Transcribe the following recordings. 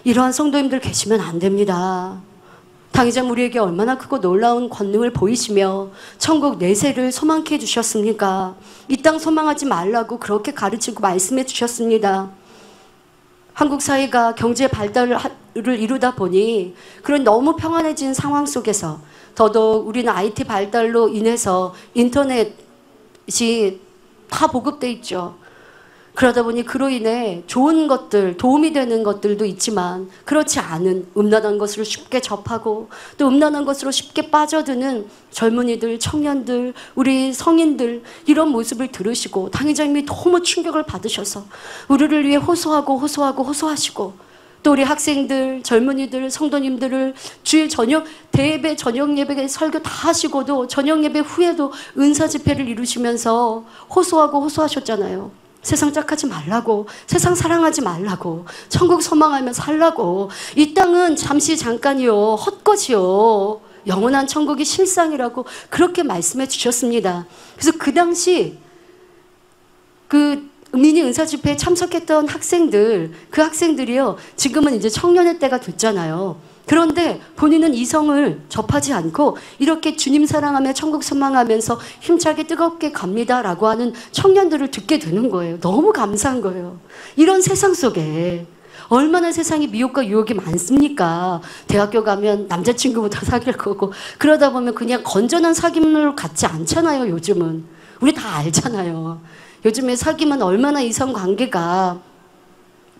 이러한 성도님들 계시면 안 됩니다. 당장 우리에게 얼마나 크고 놀라운 권능을 보이시며 천국 내세를 소망케 해주셨습니까? 이 땅 소망하지 말라고 그렇게 가르치고 말씀해 주셨습니다. 한국 사회가 경제 발달을 이루다 보니 그런 너무 평안해진 상황 속에서 더더욱 우리는 IT 발달로 인해서 인터넷이 다 보급돼 있죠. 그러다 보니 그로 인해 좋은 것들, 도움이 되는 것들도 있지만 그렇지 않은 음란한 것을 쉽게 접하고 또 음란한 것으로 쉽게 빠져드는 젊은이들, 청년들, 우리 성인들 이런 모습을 들으시고 당회장님이 너무 충격을 받으셔서 우리를 위해 호소하시고 또 우리 학생들, 젊은이들, 성도님들을 주일 저녁 대예배, 저녁 예배 설교 다 하시고도 저녁 예배 후에도 은사 집회를 이루시면서 호소하셨잖아요. 세상 짝하지 말라고, 세상 사랑하지 말라고, 천국 소망하며 살라고. 이 땅은 잠시 잠깐이요, 헛것이요, 영원한 천국이 실상이라고 그렇게 말씀해 주셨습니다. 그래서 그 당시 그 미니 은사 집회에 참석했던 학생들, 그 학생들이요, 지금은 이제 청년의 때가 됐잖아요. 그런데 본인은 이성을 접하지 않고 이렇게 주님 사랑하며 천국 소망하면서 힘차게 뜨겁게 갑니다라고 하는 청년들을 듣게 되는 거예요. 너무 감사한 거예요. 이런 세상 속에 얼마나 세상에 미혹과 유혹이 많습니까? 대학교 가면 남자친구부터 사귈 거고 그러다 보면 그냥 건전한 사귐을 갖지 않잖아요. 요즘은 우리 다 알잖아요. 요즘에 사귀면 얼마나 이성관계가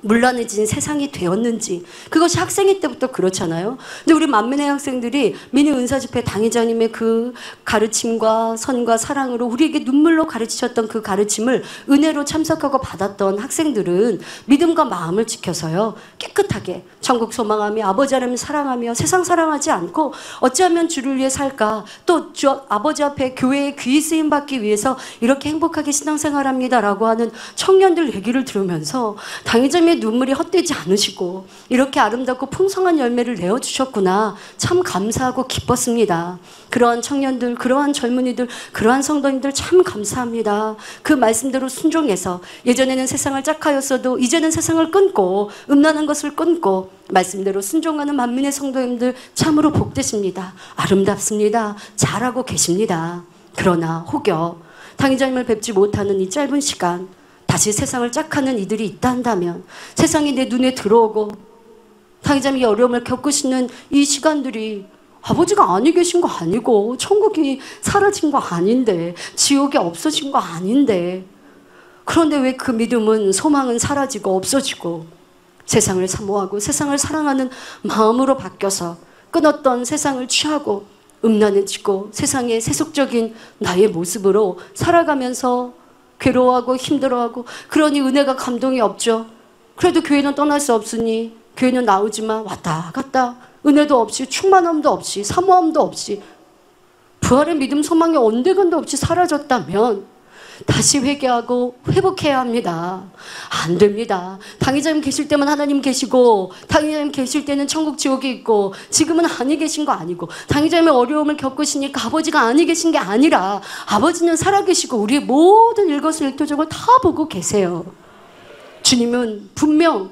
문란해진 세상이 되었는지. 그것이 학생일 때부터 그렇잖아요. 근데 우리 만민의 학생들이 미니 은사 집회 당회장님의 그 가르침과 선과 사랑으로 우리에게 눈물로 가르치셨던 그 가르침을 은혜로 참석하고 받았던 학생들은 믿음과 마음을 지켜서요, 깨끗하게 천국 소망하며 아버지 하나님 사랑하며 세상 사랑하지 않고 어찌하면 주를 위해 살까, 또 아버지 앞에 교회에 귀히 쓰임 받기 위해서 이렇게 행복하게 신앙생활합니다라고 하는 청년들 얘기를 들으면서 당회장님의 눈물이 헛되지 않으시고 이렇게 아름답고 풍성한 열매를 내어주셨구나, 참 감사하고 기뻤습니다. 그러한 청년들, 그러한 젊은이들, 그러한 성도님들 참 감사합니다. 그 말씀대로 순종해서 예전에는 세상을 짝하였어도 이제는 세상을 끊고 음란한 것을 끊고 말씀대로 순종하는 만민의 성도님들 참으로 복되십니다. 아름답습니다. 잘하고 계십니다. 그러나 혹여 당회장님을 뵙지 못하는 이 짧은 시간 다시 세상을 짝하는 이들이 있다 한다면, 세상이 내 눈에 들어오고 당회장님이 어려움을 겪으시는 이 시간들이 아버지가 아니 계신 거 아니고 천국이 사라진 거 아닌데 지옥이 없어진 거 아닌데, 그런데 왜 그 믿음은, 소망은 사라지고 없어지고 세상을 사모하고 세상을 사랑하는 마음으로 바뀌어서 끊었던 세상을 취하고 음란해지고 세상의 세속적인 나의 모습으로 살아가면서 괴로워하고 힘들어하고, 그러니 은혜가 감동이 없죠. 그래도 교회는 떠날 수 없으니 교회는 나오지만 왔다 갔다 은혜도 없이 충만함도 없이 사모함도 없이 부활의 믿음 소망이 온데간도 없이 사라졌다면 다시 회개하고 회복해야 합니다. 안 됩니다. 당회장님 계실 때만 하나님 계시고 당회장님 계실 때는 천국 지옥이 있고 지금은 아니 계신 거 아니고, 당회장님의 어려움을 겪으시니까 아버지가 아니 계신 게 아니라 아버지는 살아계시고 우리의 모든 일거수일투족을 다 보고 계세요. 주님은 분명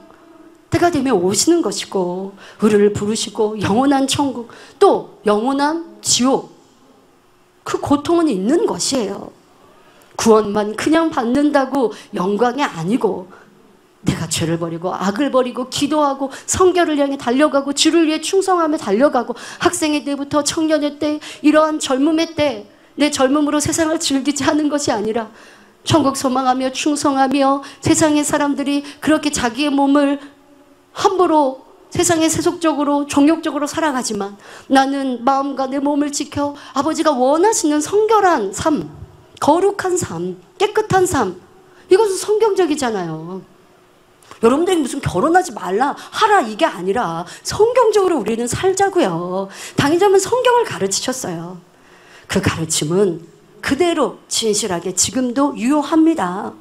때가 되면 오시는 것이고 우리를 부르시고 영원한 천국 또 영원한 지옥, 그 고통은 있는 것이에요. 구원만 그냥 받는다고 영광이 아니고 내가 죄를 버리고 악을 버리고 기도하고 성결을 향해 달려가고 주를 위해 충성하며 달려가고 학생의 때부터 청년의 때, 이러한 젊음의 때 내 젊음으로 세상을 즐기지 않은 것이 아니라 천국 소망하며 충성하며 세상의 사람들이 그렇게 자기의 몸을 함부로 세상에 세속적으로 종욕적으로 살아가지만 나는 마음과 내 몸을 지켜 아버지가 원하시는 성결한 삶, 거룩한 삶, 깨끗한 삶, 이것은 성경적이잖아요. 여러분들이 무슨 결혼하지 말라 하라 이게 아니라 성경적으로 우리는 살자고요. 당회장은 성경을 가르치셨어요. 그 가르침은 그대로 진실하게 지금도 유효합니다.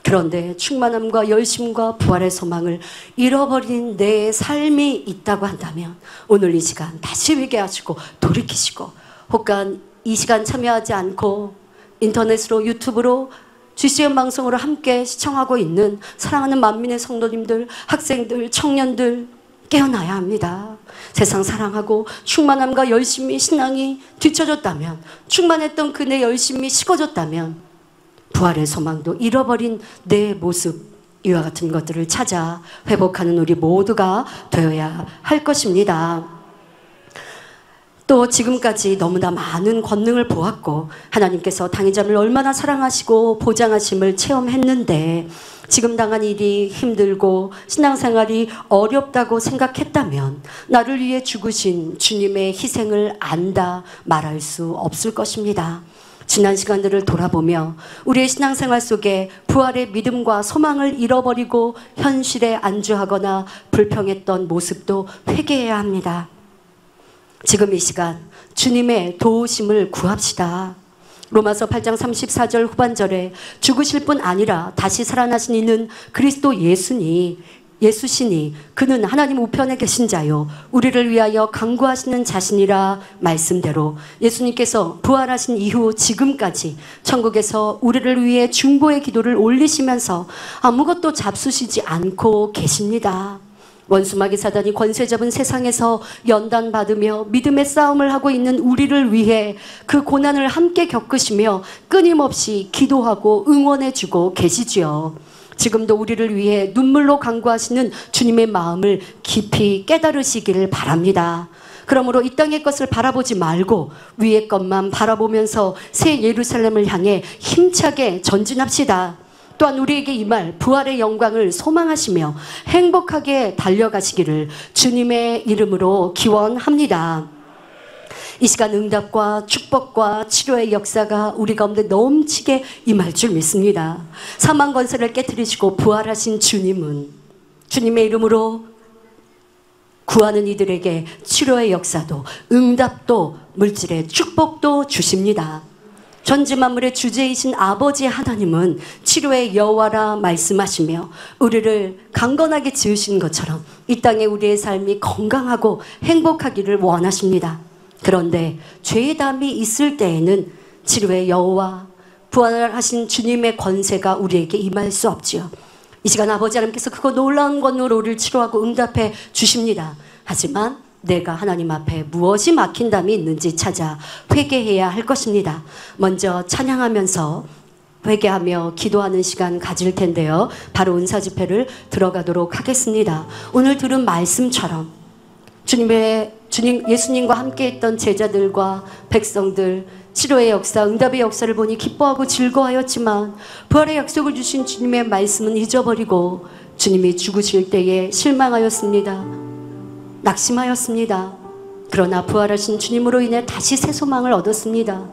그런데 충만함과 열심과 부활의 소망을 잃어버린 내 삶이 있다고 한다면 오늘 이 시간 다시 회개하시고 돌이키시고, 혹은 이 시간 참여하지 않고 인터넷으로 유튜브로 GCN 방송으로 함께 시청하고 있는 사랑하는 만민의 성도님들, 학생들, 청년들, 깨어나야 합니다. 세상 사랑하고 충만함과 열심이 신앙이 뒤처졌다면, 충만했던 그 내 열심이 식어졌다면 부활의 소망도 잃어버린 내 모습, 이와 같은 것들을 찾아 회복하는 우리 모두가 되어야 할 것입니다. 또 지금까지 너무나 많은 권능을 보았고 하나님께서 당의자를 얼마나 사랑하시고 보장하심을 체험했는데, 지금 당한 일이 힘들고 신앙생활이 어렵다고 생각했다면 나를 위해 죽으신 주님의 희생을 안다 말할 수 없을 것입니다. 지난 시간들을 돌아보며 우리의 신앙생활 속에 부활의 믿음과 소망을 잃어버리고 현실에 안주하거나 불평했던 모습도 회개해야 합니다. 지금 이 시간 주님의 도우심을 구합시다. 로마서 8장 34절 후반절에 죽으실 뿐 아니라 다시 살아나신 이는 그리스도 예수시니 그는 하나님 우편에 계신 자요 우리를 위하여 간구하시는 자신이라 말씀대로 예수님께서 부활하신 이후 지금까지 천국에서 우리를 위해 중보의 기도를 올리시면서 아무것도 잡수시지 않고 계십니다. 원수마귀 사단이 권세 잡은 세상에서 연단받으며 믿음의 싸움을 하고 있는 우리를 위해 그 고난을 함께 겪으시며 끊임없이 기도하고 응원해주고 계시지요. 지금도 우리를 위해 눈물로 간구하시는 주님의 마음을 깊이 깨달으시기를 바랍니다. 그러므로 이 땅의 것을 바라보지 말고 위의 것만 바라보면서 새 예루살렘을 향해 힘차게 전진합시다. 또한 우리에게 이 말 부활의 영광을 소망하시며 행복하게 달려가시기를 주님의 이름으로 기원합니다. 이 시간 응답과 축복과 치료의 역사가 우리 가운데 넘치게 임할 줄 믿습니다. 사망 권세를 깨뜨리시고 부활하신 주님은 주님의 이름으로 구하는 이들에게 치료의 역사도 응답도 물질의 축복도 주십니다. 전지만물의 주제이신 아버지 하나님은 치료의 여호와라 말씀하시며 우리를 강건하게 지으신 것처럼 이 땅에 우리의 삶이 건강하고 행복하기를 원하십니다. 그런데 죄의 담이 있을 때에는 치료의 여호와 부활하신 주님의 권세가 우리에게 임할 수 없지요. 이 시간 아버지 하나님께서 그거 놀라운 권으로 우리를 치료하고 응답해 주십니다. 하지만 내가 하나님 앞에 무엇이 막힌 담이 있는지 찾아 회개해야 할 것입니다. 먼저 찬양하면서 회개하며 기도하는 시간 가질 텐데요. 바로 은사 집회를 들어가도록 하겠습니다. 오늘 들은 말씀처럼 예수님과 함께 했던 제자들과 백성들 치료의 역사, 응답의 역사를 보니 기뻐하고 즐거워하였지만 부활의 약속을 주신 주님의 말씀은 잊어버리고 주님이 죽으실 때에 실망하였습니다. 낙심하였습니다. 그러나 부활하신 주님으로 인해 다시 새 소망을 얻었습니다.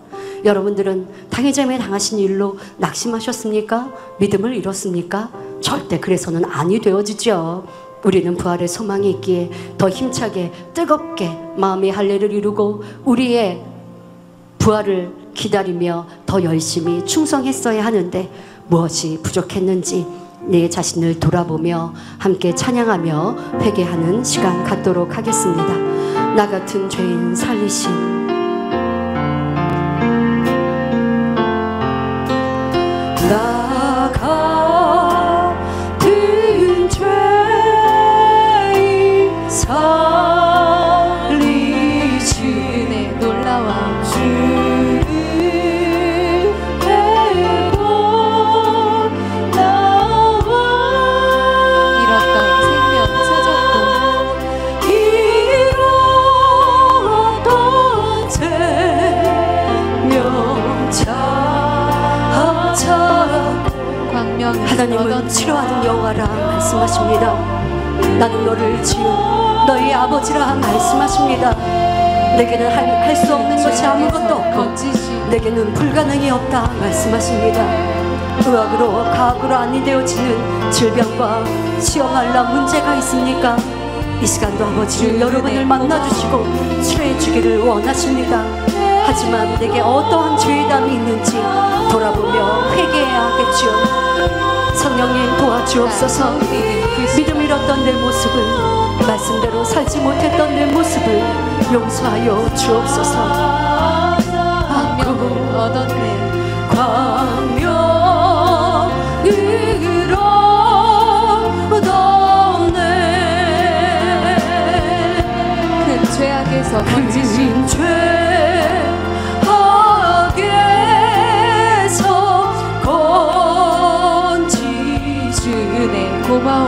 여러분들은 당회자매 당하신 일로 낙심하셨습니까? 믿음을 잃었습니까? 절대 그래서는 아니 되어지죠. 우리는 부활의 소망이 있기에 더 힘차게 뜨겁게 마음의 할례를 이루고 우리의 부활을 기다리며 더 열심히 충성했어야 하는데 무엇이 부족했는지 내 자신을 돌아보며 함께 찬양하며 회개하는 시간 갖도록 하겠습니다. 나 같은 죄인 살리신 나 같은 죄인 살리신 내 놀라워 하나님은 치료하는 여호와라 말씀하십니다. 나는 너를 지은 너희 아버지라 말씀하십니다. 내게는 할 수 없는 것이 아무것도 없고 내게는 불가능이 없다 말씀하십니다. 의학으로 과학으로 아니 되어지는 질병과 시험할라 문제가 있습니까? 이 시간도 아버지 여러분을 만나주시고 치료해 주기를 원하십니다. 하지만 내게 어떠한 죄의 담이 있는지 돌아보며 회개해야 하겠지요. 성령님 도와주옵소서. 믿음 잃었던 내 모습을 말씀대로 살지 못했던 내 모습을 용서하여 주옵소서. 광명을 얻었네. 광명으로 얻었네. 십자가에서 건지신 죄악에서 건지신 주 은혜 고마워.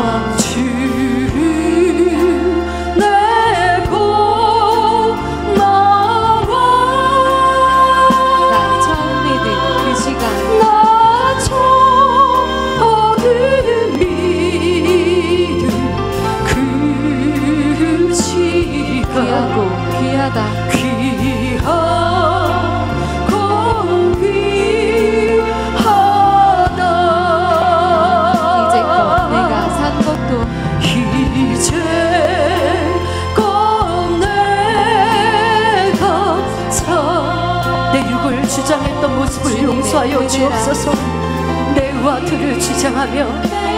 용서하여 주옵소서. 내 의와 틀을 주장하며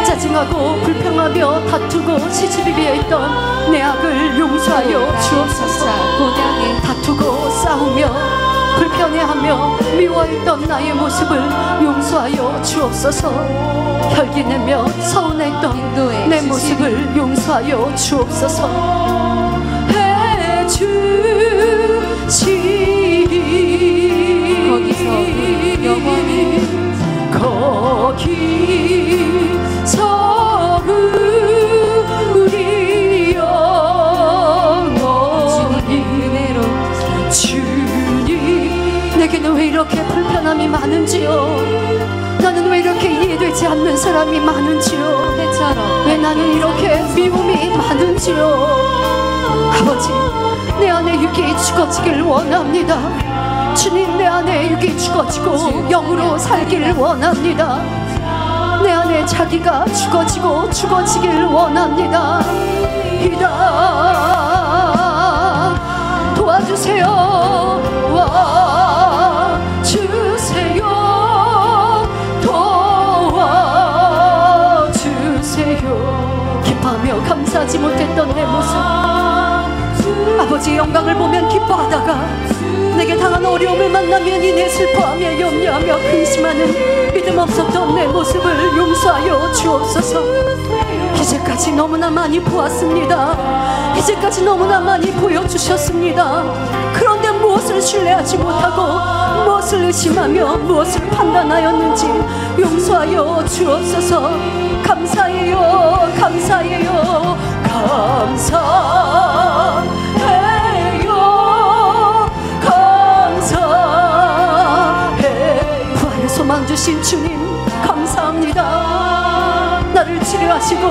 짜증하고 불평하며 다투고 시집이비어 있던 내 악을 용서하여 주옵소서. 다투고 싸우며 불편해하며 미워했던 나의 모습을 용서하여 주옵소서. 혈기내며 서운했던 내 모습을 용서하여 주옵소서. 해주시리 거기서 영원히 거기서 우리 영원히 은혜로 주님 내게는 왜 이렇게 불편함이 많은지요. 나는 왜 이렇게 이해되지 않는 사람이 많은지요. 해처럼 왜 나는 이렇게 미움이 많은지요. 아버지 내 안에 육이 죽어지길 원합니다. 주님 내 안에 육이 죽어지고 영으로 살기를 원합니다. 내 안에 자기가 죽어지길 원합니다. 이다 도와주세요. 도와주세요. 기뻐하며 감사하지 못했던 내 모습 아버지 영광을 보면 기뻐하다가 내게 당한 어려움을 만나면 이내 슬퍼하며 염려하며 근심하는 믿음 없었던 내 모습을 용서하여 주옵소서. 이제까지 너무나 많이 보았습니다. 이제까지 너무나 많이 보여주셨습니다. 그런데 무엇을 신뢰하지 못하고 무엇을 의심하며 무엇을 판단하였는지 용서하여 주옵소서. 감사해요. 감사해요. 부활의 소망 주신 주님 감사합니다. 나를 치료하시고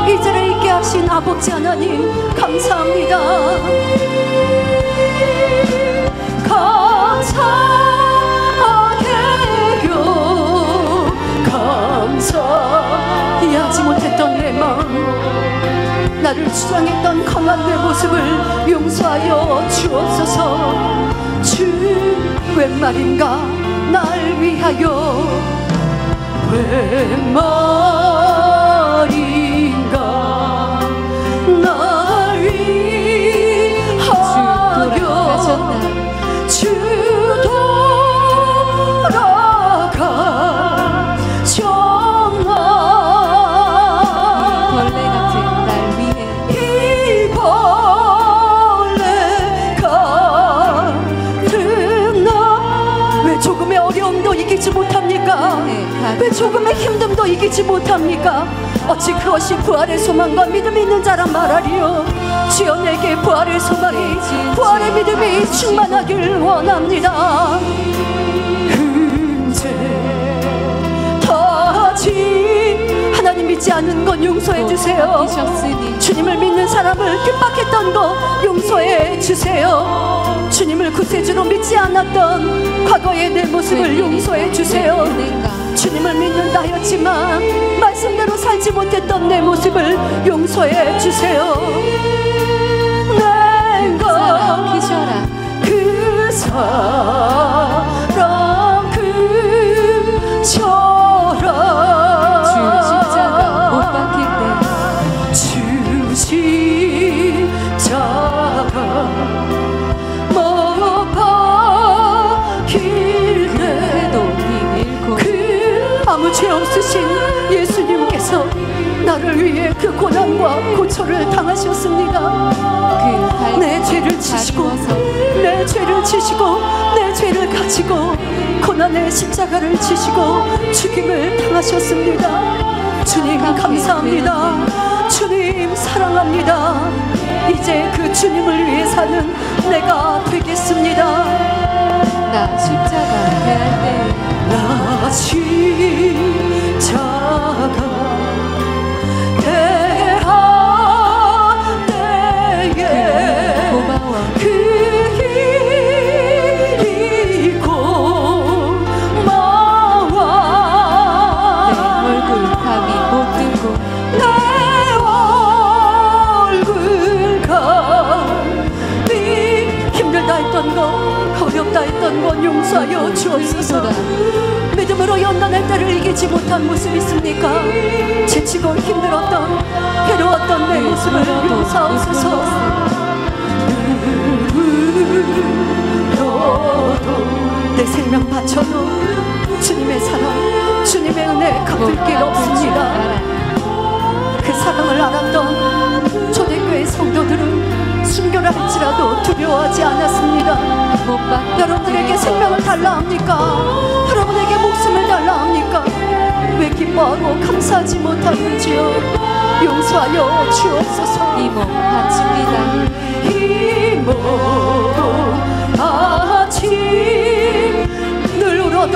이 자리에 있게 하신 아버지 하나님 감사합니다. 감사하게요. 이해하지 못했던 내 마음 나를 주장했던 강한 내 모습을 용서하여 주옵소서. 주 웬 말인가 날 위하여 웬 말인가 날 위하여 주 돌아가 정말 벌레 같은 날 위해 이 벌레 같은 나 왜 조금의 어려움도 이기지 못합니까? 왜 조금의 힘듦도 이기지 못합니까? 어찌 그것이 부활의 소망과 믿음이 있는 자란 말하리요. 주여 내게 부활의 소망이 부활의 믿음이 충만하길 원합니다. 이제 다시 하나님 믿지 않은 건 용서해 주세요. 주님을 믿는 사람을 핍박했던 거 용서해 주세요. 주님을 구세주로 믿지 않았던 과거의 내 모습을 용서해 주세요. 주님을 믿는다 하였지만 말씀대로 살지 못했던 내 모습을 용서해 주세요. 내가 그 사랑 그처럼 주 십자가 못 박힐 때 주 십자가 못 박힐 때 아무 죄 없으신 예수님께서 나를 위해 그 고난과 고초를 당하셨습니다. 내 죄를 지시고 내 죄를 지시고 내 죄를 가지고 고난의 십자가를 지시고 죽임을 당하셨습니다. 주님 감사합니다. 주님 사랑합니다. 이제 그 주님을 위해 사는 내가 되겠습니다. 나 십자가 대할 때 나 십자가 대할 때에 고마워 그 길이 고마워. 내 얼굴 감히 못 들고 내 얼굴 감히 힘들다 했던 거 어렵다 했던 건 용서하여 주옵소서. 믿음으로 연단할 때를 이기지 못한 모습 있습니까? 지치고 힘들었던 괴로웠던 내 모습을 용서하옵소서. 내 생명 바쳐도 주님의 사랑 주님의 은혜 갚을 길 없습니다. 그 사랑을 알았던 초대교회 성도들은 순교를 할지라도 두려워하지 않았습니다. 여러분들에게 생명을 달라 합니까? 여러분에게 목숨을 달라 합니까? 왜 기뻐하고 감사하지 못하는지요? 용서하여 주옵소서. 이 몸 바칩니다. 이 몸 바치 늘 울어도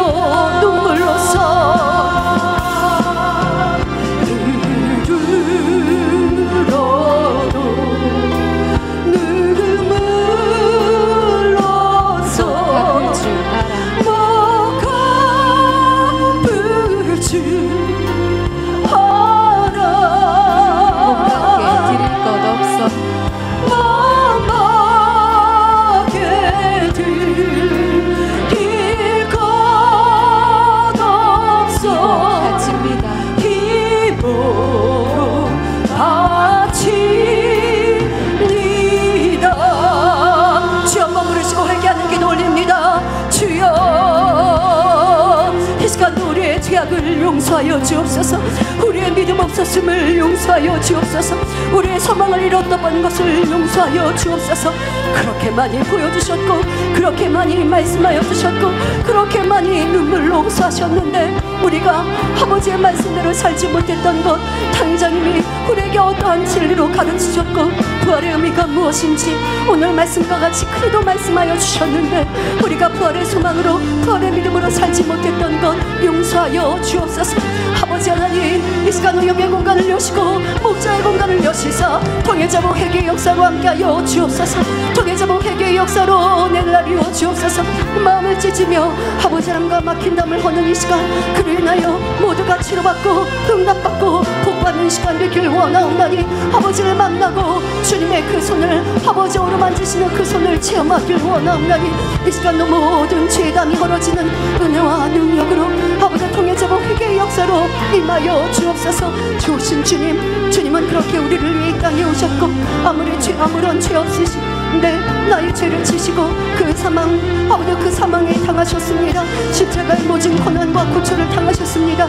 눈물로써 죄악을 용서하여 주옵소서. 우리의 믿음 없었음을 용서하여 주옵소서. 우리의 소망을 잃었던 것을 용서하여 주옵소서. 그렇게 많이 보여주셨고 그렇게 많이 말씀하여 주셨고 그렇게 많이 눈물로 용서하셨는데 우리가 아버지의 말씀대로 살지 못했던 것 당장님이 우리에게 어떠한 진리로 가르치셨고 부활의 의미가 무엇인지 오늘 말씀과 같이 그래도 말씀하여 주셨는데 우리가 부활의 소망으로 부활의 믿음으로 살지 못했던 것 용서하여 주옵소서. 아버지 하나님 이 시간 의욕의 공간을 여시고 목자의 공간을 여시사 통일자복 회개의 역사로 함께하여 주옵소서. 통일자복 회개의 역사로 내날이어 주옵소서. 마음을 찢으며 아버지 하나님과 막힌 담을 허는 이 시간 그로 인하여 모두가 치료받고 응답받고 복받는 시간 되길 원하옵나니 아버지를 만나고 주님의 그 손을 아버지 어루만지시는 그 손을 체험하길 원하옵나니 이 시간도 모든 죄담이 헐어지는 은혜와 능력으로 아버지 통일자복 회개의 역사로 임하여 주옵소서. 좋으신 주님 주님은 그렇게 우리를 위해 이 땅에 오셨고 아무런 죄 없으신데 나의 죄를 지시고 그 사망 아버지 그 사망에 당하셨습니다. 십자가의 모진 고난과 고초를 당하셨습니다.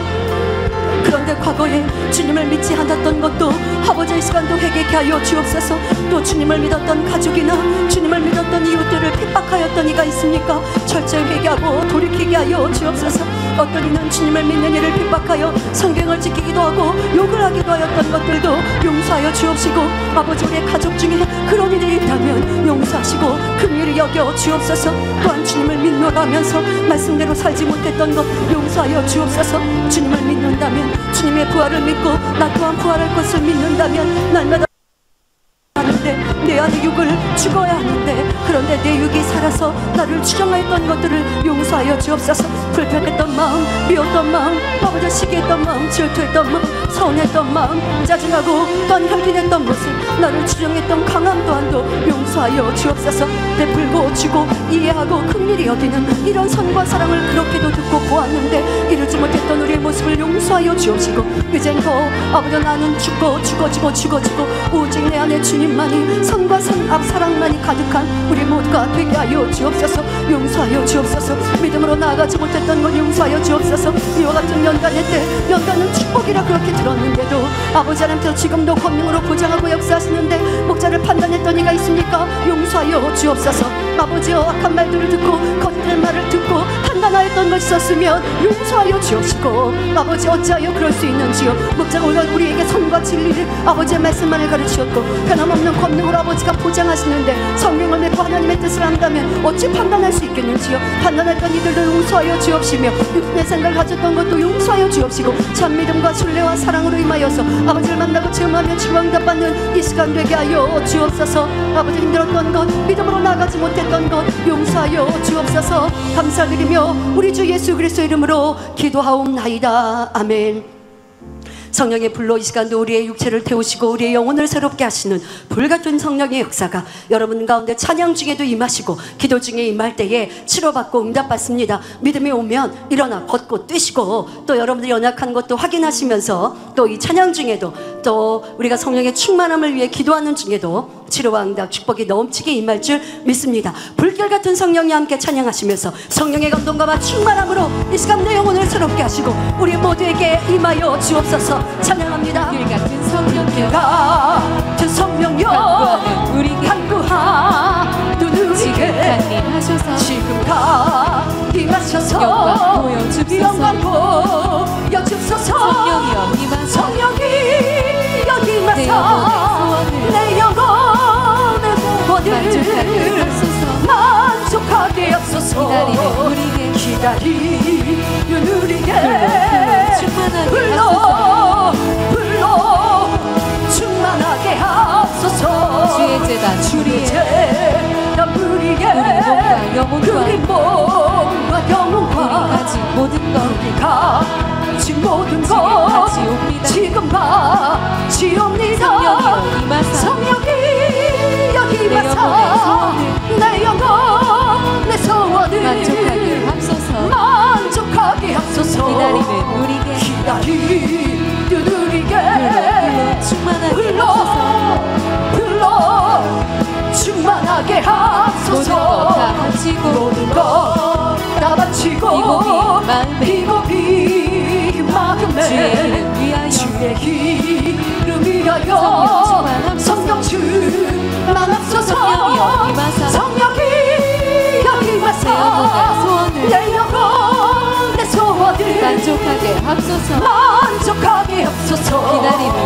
그런데 과거에 주님을 믿지 않았던 것도 아버지의 시간도 회개케 하여 주옵소서. 또 주님을 믿었던 가족이나 주님을 믿었던 이웃들을 핍박하였던 이가 있습니까? 철저히 회개하고 돌이키게 하여 주옵소서. 어떤 이는 주님을 믿는 이를 핍박하여 성경을 지키기도 하고 욕을 하기도 하였던 것들도 용서하여 주옵시고 아버지 우리의 가족 중에 그런 일이 있다면 용서하시고 긍휼히 여겨 주옵소서. 또한 주님을 믿노라면서 말씀대로 살지 못했던 것 용서하여 주옵소서. 주님을 믿는다면 주님의 부활을 믿고 나 또한 부활할 것을 믿는다면 날마다 내 안의 육을 죽어야 하는데 그런데 내 육이 살아서 나를 추정하였던 것들을 용서하여 주옵소서. 불편했던 마음, 미웠던 마음, 아버지 시기했던 마음, 질투했던 마음, 서운했던 마음, 짜증나고 또한 혈기냈던 모습, 나를 추정했던 강함 또한도 용서하여 주옵소서. 베풀고 주고 이해하고 긍휼히 여기는 이런 선과 사랑을 그렇게도 듣고 보았는데 이루지 못했던 우리의 모습을 용서하여 주옵시고 이젠 더 아버지 나는 죽고 죽어지고 죽어지고 오직 내 안에 주님만이 선과 사랑만이 가득한 우리 모두가 되게 하여 주옵소서. 용서하여 주옵소서. 믿음으로 나아가지 못했던 것 용서하여 주옵소서. 이와 같은 연단의 때, 연단은 축복이라 그렇게 들었는데도 아버지 하나님께서 지금도 권능으로 보장하고 역사하시는데 목자를 판단했던 이가 있습니까? 용서하여 주옵소서. 아버지여, 악한 말들을 듣고 거짓된 말을 듣고 판단하였던 것이 있었으면 용서하여 주옵시고, 아버지 어찌하여 그럴 수 있는지요. 목자가 우리에게 선과 진리를 아버지의 말씀만을 가르치었고 변함없는 권능으로 아버지가 보장하시는데 성령을 내고 하나님의 뜻을 한다면 어찌 판단할 수 있겠는지요. 판단했던 이들도 용서하여 주옵시며 육신의 생각을 가졌던 것도 용서하여 주옵시고 참 믿음과 신뢰와 사랑으로 임하여서 아버지를 만나고 체험하며 치유응답받는 이 시간 되게 하여 주옵소서. 아버지 힘들었던 것, 믿음으로 나가지 못했던 것 용서하여 주옵소서. 감사드리며 우리 주 예수 그리스도 이름으로 기도하옵나이다. 아멘. 성령의 불로 이 시간도 우리의 육체를 태우시고 우리의 영혼을 새롭게 하시는 불같은 성령의 역사가 여러분 가운데 찬양 중에도 임하시고 기도 중에 임할 때에 치료받고 응답받습니다. 믿음이 오면 일어나 걷고 뛰시고 또 여러분들이 연약한 것도 확인하시면서 또 이 찬양 중에도 또 우리가 성령의 충만함을 위해 기도하는 중에도 치료와 응답 축복이 넘치게 임할 줄 믿습니다. 불결 같은 성령이 함께 찬양하시면서 성령의 감동과 충만함으로 이 시간 내 영혼을 새롭게 하시고 우리 모두에게 임하여 주옵소서. 찬양합니다. 불 같은 성령여, 같은 성령여 우리에게 간구하는 지금 우리에게 강림하셔서 지금 강림하셔서 영광 보여주소서. 영광 보여주소서. 성령이여 임하소서. 성령이 여기 내 임하사 내 영혼의 소원을 만족하게 하소서. 기다리는 우리에게 불러 충만하게 하소서. 주의 재단 주의 재단 우리의 우리 몸과 영혼과 우리 가진 모든 것 우리가 가진 모든 것 지금 바치옵니다. 성령이 여기 임하사 내 영혼 내 소원을 만족하게 합소서. 만족하게 합소서. 기다리는 우리에게 불러 충만하게 하소서. 모든 것 다 바치고 비고비 마음에 주의 이름 위하여 성령 충만하소서. 성령이 여기 임하사 내 영혼 내 소원을 만족하게 합소서. 만족하게 합소서. 기다리는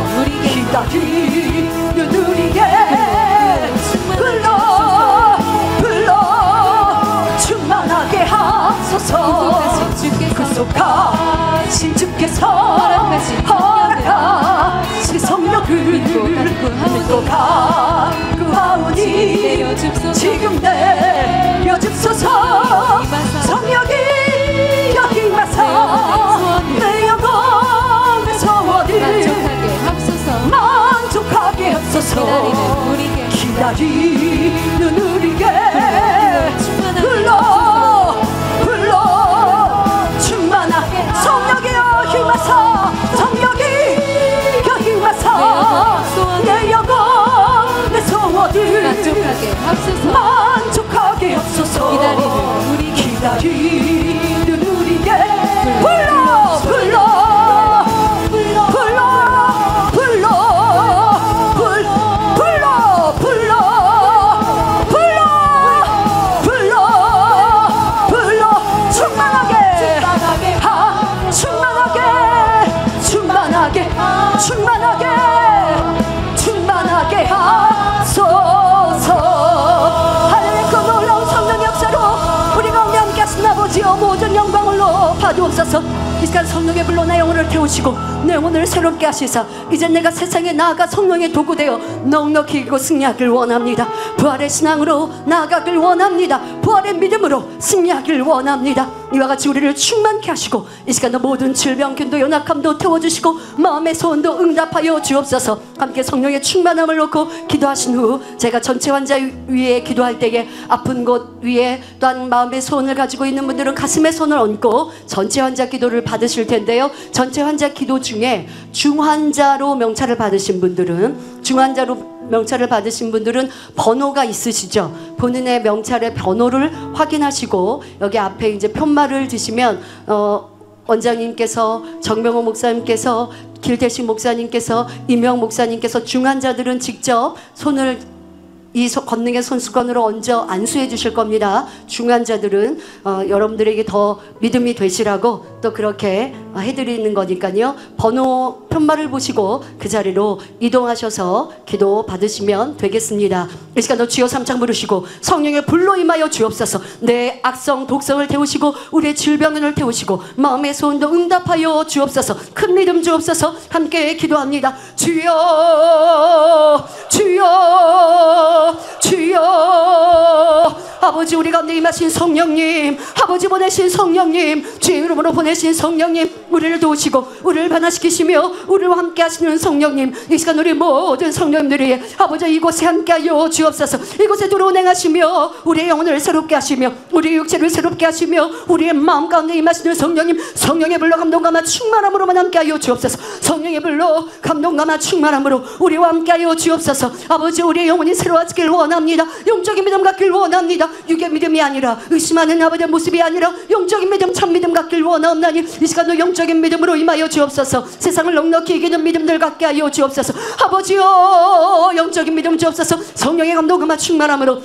우리에게 불러 충만하게 하소서. 구속하신 주께서 허락하신 성령을 믿고 간구하오니 지금 내려줍소서. 성령이 여기 임하사 내 영혼 내 소원을 만족하게 합소서. 기다리는 우리에게 불러 충만하게. 성령이여 힘하사 성령이 여기 임하사 내 영혼 내 소원을 만족하게 합소서. 기다리는 우리에게 충만하게 하소서. 하늘의 그 놀라운 성령의 역사로 우리 가운데 함께 하신 아버지여 모든 영광을 높아두옵소서. 이 시간 성령의 불로 내 영혼을 태우시고 내 영혼을 새롭게 하시사 이제 내가 세상에 나아가 성령의 도구 되어 넉넉히 이기고 승리하길 원합니다. 부활의 신앙으로 나아가길 원합니다. 부활의 믿음으로 승리하길 원합니다. 이와 같이 우리를 충만케 하시고 이 시간도 모든 질병균도 연약함도 태워주시고 마음의 소원도 응답하여 주옵소서. 함께 성령의 충만함을 놓고 기도하신 후 제가 전체 환자 위에 기도할 때에 아픈 곳 위에 또한 마음의 소원을 가지고 있는 분들은 가슴에 손을 얹고 전체 환자 기도를 받으실 텐데요. 전체 환자 기도 중에 중환자로 명찰을 받으신 분들은 중환자로 명찰을 받으신 분들은 번호가 있으시죠? 본인의 명찰의 번호를 확인하시고 여기 앞에 이제 편말을 드시면 원장님께서, 정명호 목사님께서, 길대식 목사님께서, 이명 목사님께서, 중환자들은 직접 손을 이 권능의 손수건으로 얹어 안수해 주실 겁니다. 중환자들은 여러분들에게 더 믿음이 되시라고 또 그렇게 해드리는 거니까요. 번호 편말을 보시고 그 자리로 이동하셔서 기도 받으시면 되겠습니다. 이 시간도 주여 삼창 부르시고 성령의 불로 임하여 주옵소서. 내 악성 독성을 태우시고 우리의 질병을 태우시고 마음의 소원도 응답하여 주옵소서. 큰 믿음 주옵소서. 함께 기도합니다. 주여 주여 주여. 아버지, 우리 가운데 임하신 성령님, 아버지 보내신 성령님, 주의 이름으로 보내신 성령님, 우리를 도우시고 우리를 변화시키시며 우리와 함께 하시는 성령님, 이 시간 우리 모든 성령님들이 아버지 이곳에 함께하여 주옵소서. 이곳에 들어오 행하시며 우리의 영혼을 새롭게 하시며 우리의 육체를 새롭게 하시며 우리의 마음 가운데 임하시는 성령님, 성령의 불로 감동감화 충만함으로만 함께하여 주옵소서. 성령의 불로 감동감화 충만함으로 우리와 함께하여 주옵소서. 아버지, 우리의 영혼이 새로워지길 원합니다. 영적인 믿음 갖길 원합니다. 육의 믿음이 아니라, 의심하는 아버지의 모습이 아니라 영적인 믿음, 참 믿음 갖길 원하옵나니 이 시간도 영적인 믿음으로 임하여 주옵소서. 세상을 넉넉히 이기는 믿음들 갖게 하여 주옵소서. 아버지여, 영적인 믿음 주옵소서. 성령의 감동감화 충만함으로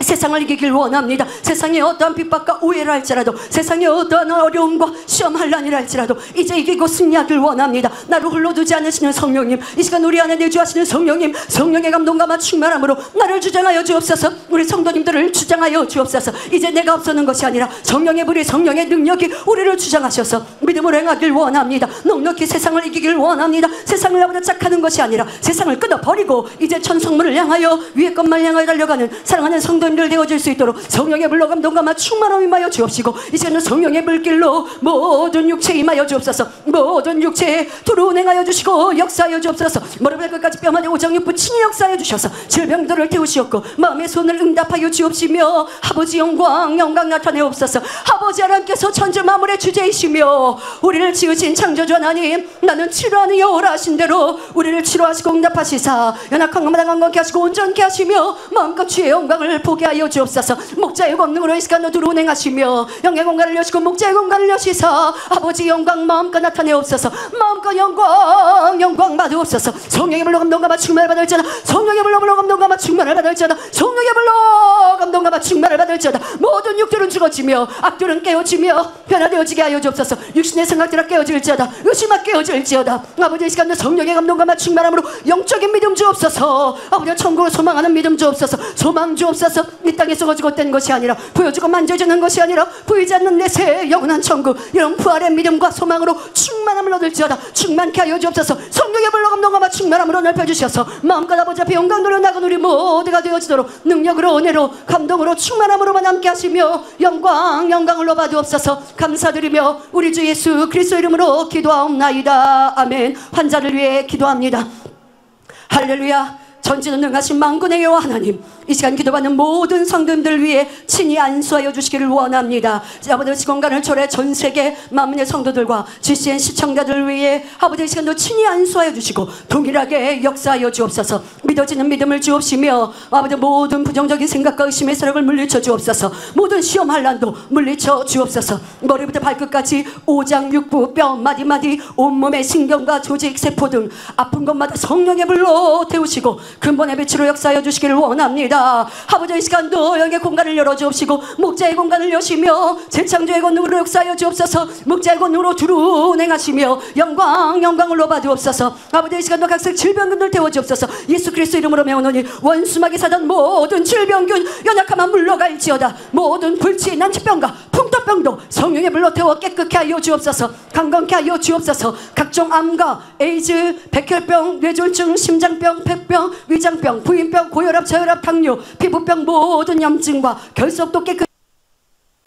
세상을 이기길 원합니다. 세상에 어떠한 핍박과 오해를 할지라도, 세상에 어떠한 어려움과 시험할란이라 할지라도 이제 이기고 승리하길 원합니다. 나를 홀로 두지 않으시는 성령님, 이 시간 우리 안에 내주하시는 성령님, 성령의 감동감화 충만함으로 나를 주장하여 주옵소서. 우리 성도님들을 주장하여 주옵소서. 이제 내가 앞서는 것이 아니라 성령의 불이, 성령의 능력이 우리를 주장하셔서 믿음으로 행하길 원합니다. 넉넉히 세상을 이기길 원합니다. 세상을 나보다 착하는 것이 아니라 세상을 끊어버리고 이제 천성문을 향하여, 위의 것만 향하여 달려가는 사랑하는 성도 들 되어질 수 있도록 성령의 불로 감동감화 충만함 임하여 주옵시고 이제는 성령의 불길로 모든 육체에 임하여 주옵소서. 모든 육체에 두루 운행하여 주시고 역사하여 주옵소서. 머리부터 끝까지 뼈마다 오장육부 친히 역사하여 주셔서 질병들을 태우시옵고 마음의 손을 응답하여 주옵시며 아버지 영광 나타내옵소서. 아버지 하나님께서 천지 만물의 주제이시며 우리를 지으신 창조주 하나님, 나는 치료하는 여호라 하신 대로 우리를 치료하시고 응답하시사 연약한 것마다 강건케 하시고 온전케 하시며 마음껏 주의 영광을 보게 하여 주옵소서. 목자의 권능으로 이 시간도 두루 운행하시며 영의 공간을 여시고 목자의 공간을 여시사 아버지 영광 마음껏 나타내옵소서. 마음껏 영광 받으옵소서. 성령의 불로 감동감화 충만을 받을지어다. 성령의 불로 감동감화 충만을 받을지어다. 성령의 불로 감동감화 충만을 받을지어다. 모든 육들은 죽어지며 악들은 깨어지며 변화되어지게 하여 주옵소서. 육신의 생각들아 깨어질지어다. 의심아 깨어질지어다. 아버지, 이 시간도 성령의 감동감화 충만함으로 영적인 믿음 주옵소서. 아버지, 천국을 소망하는 믿음 주옵소서. 소망 주옵소서. 이 땅에 썩어지고 된 것이 아니라, 보여주고 만져주는 것이 아니라 보이지 않는 내 새 영원한 천국, 이런 부활의 믿음과 소망으로 충만함을 얻을지어다. 충만케 하여 주옵소서. 성령의 불로 감동감화 충만함으로 넓혀주셔서 마음껏 아버지 앞에 영광으로 나간 우리 모두가 되어지도록 능력으로, 은혜로, 감동으로, 충만함으로만 함께 하시며 영광을 받으옵소서. 감사드리며 우리 주 예수 그리스도 이름으로 기도하옵나이다. 아멘. 환자를 위해 기도합니다. 할렐루야. 전지는 능하신 만군의 여호와 하나님, 이 시간 기도받는 모든 성도님들 위해 친히 안수하여 주시기를 원합니다. 아버지, 시공간을 초래 전 세계 만민의 성도들과 GCN 시청자들을 위해 아버지 이 시간도 친히 안수하여 주시고 동일하게 역사하여 주옵소서. 믿어지는 믿음을 주옵시며 아버지 모든 부정적인 생각과 의심의 세력을 물리쳐 주옵소서. 모든 시험 환난도 물리쳐 주옵소서. 머리부터 발끝까지 오장육부 뼈 마디마디 온몸의 신경과 조직 세포 등 아픈 곳마다 성령의 불로 태우시고 근본의 빛으로 역사하여 주시기를 원합니다. 아버지, 이 시간도 영의 공간을 열어주옵시고 목자의 공간을 여시며 재창조의 권능으로 역사하여 주옵소서. 목자의 권능으로 두루 운행하시며 영광을 받으옵소서. 아버지, 이 시간도 각색 질병균들 태워주옵소서. 예수 그리스도 이름으로 메오노니 원수막이 사던 모든 질병균 연약함만 물러갈지어다. 모든 불치 난치병과 풍토병도 성령의 불로 태워 깨끗게 하여 주옵소서. 강건케 하여 주옵소서. 각종 암과 에이즈, 백혈병, 뇌졸중, 심장병, 폐병, 위장병, 부인병, 고혈압, 저혈압, 당뇨, 피부병, 모든 염증과 결석도 깨끗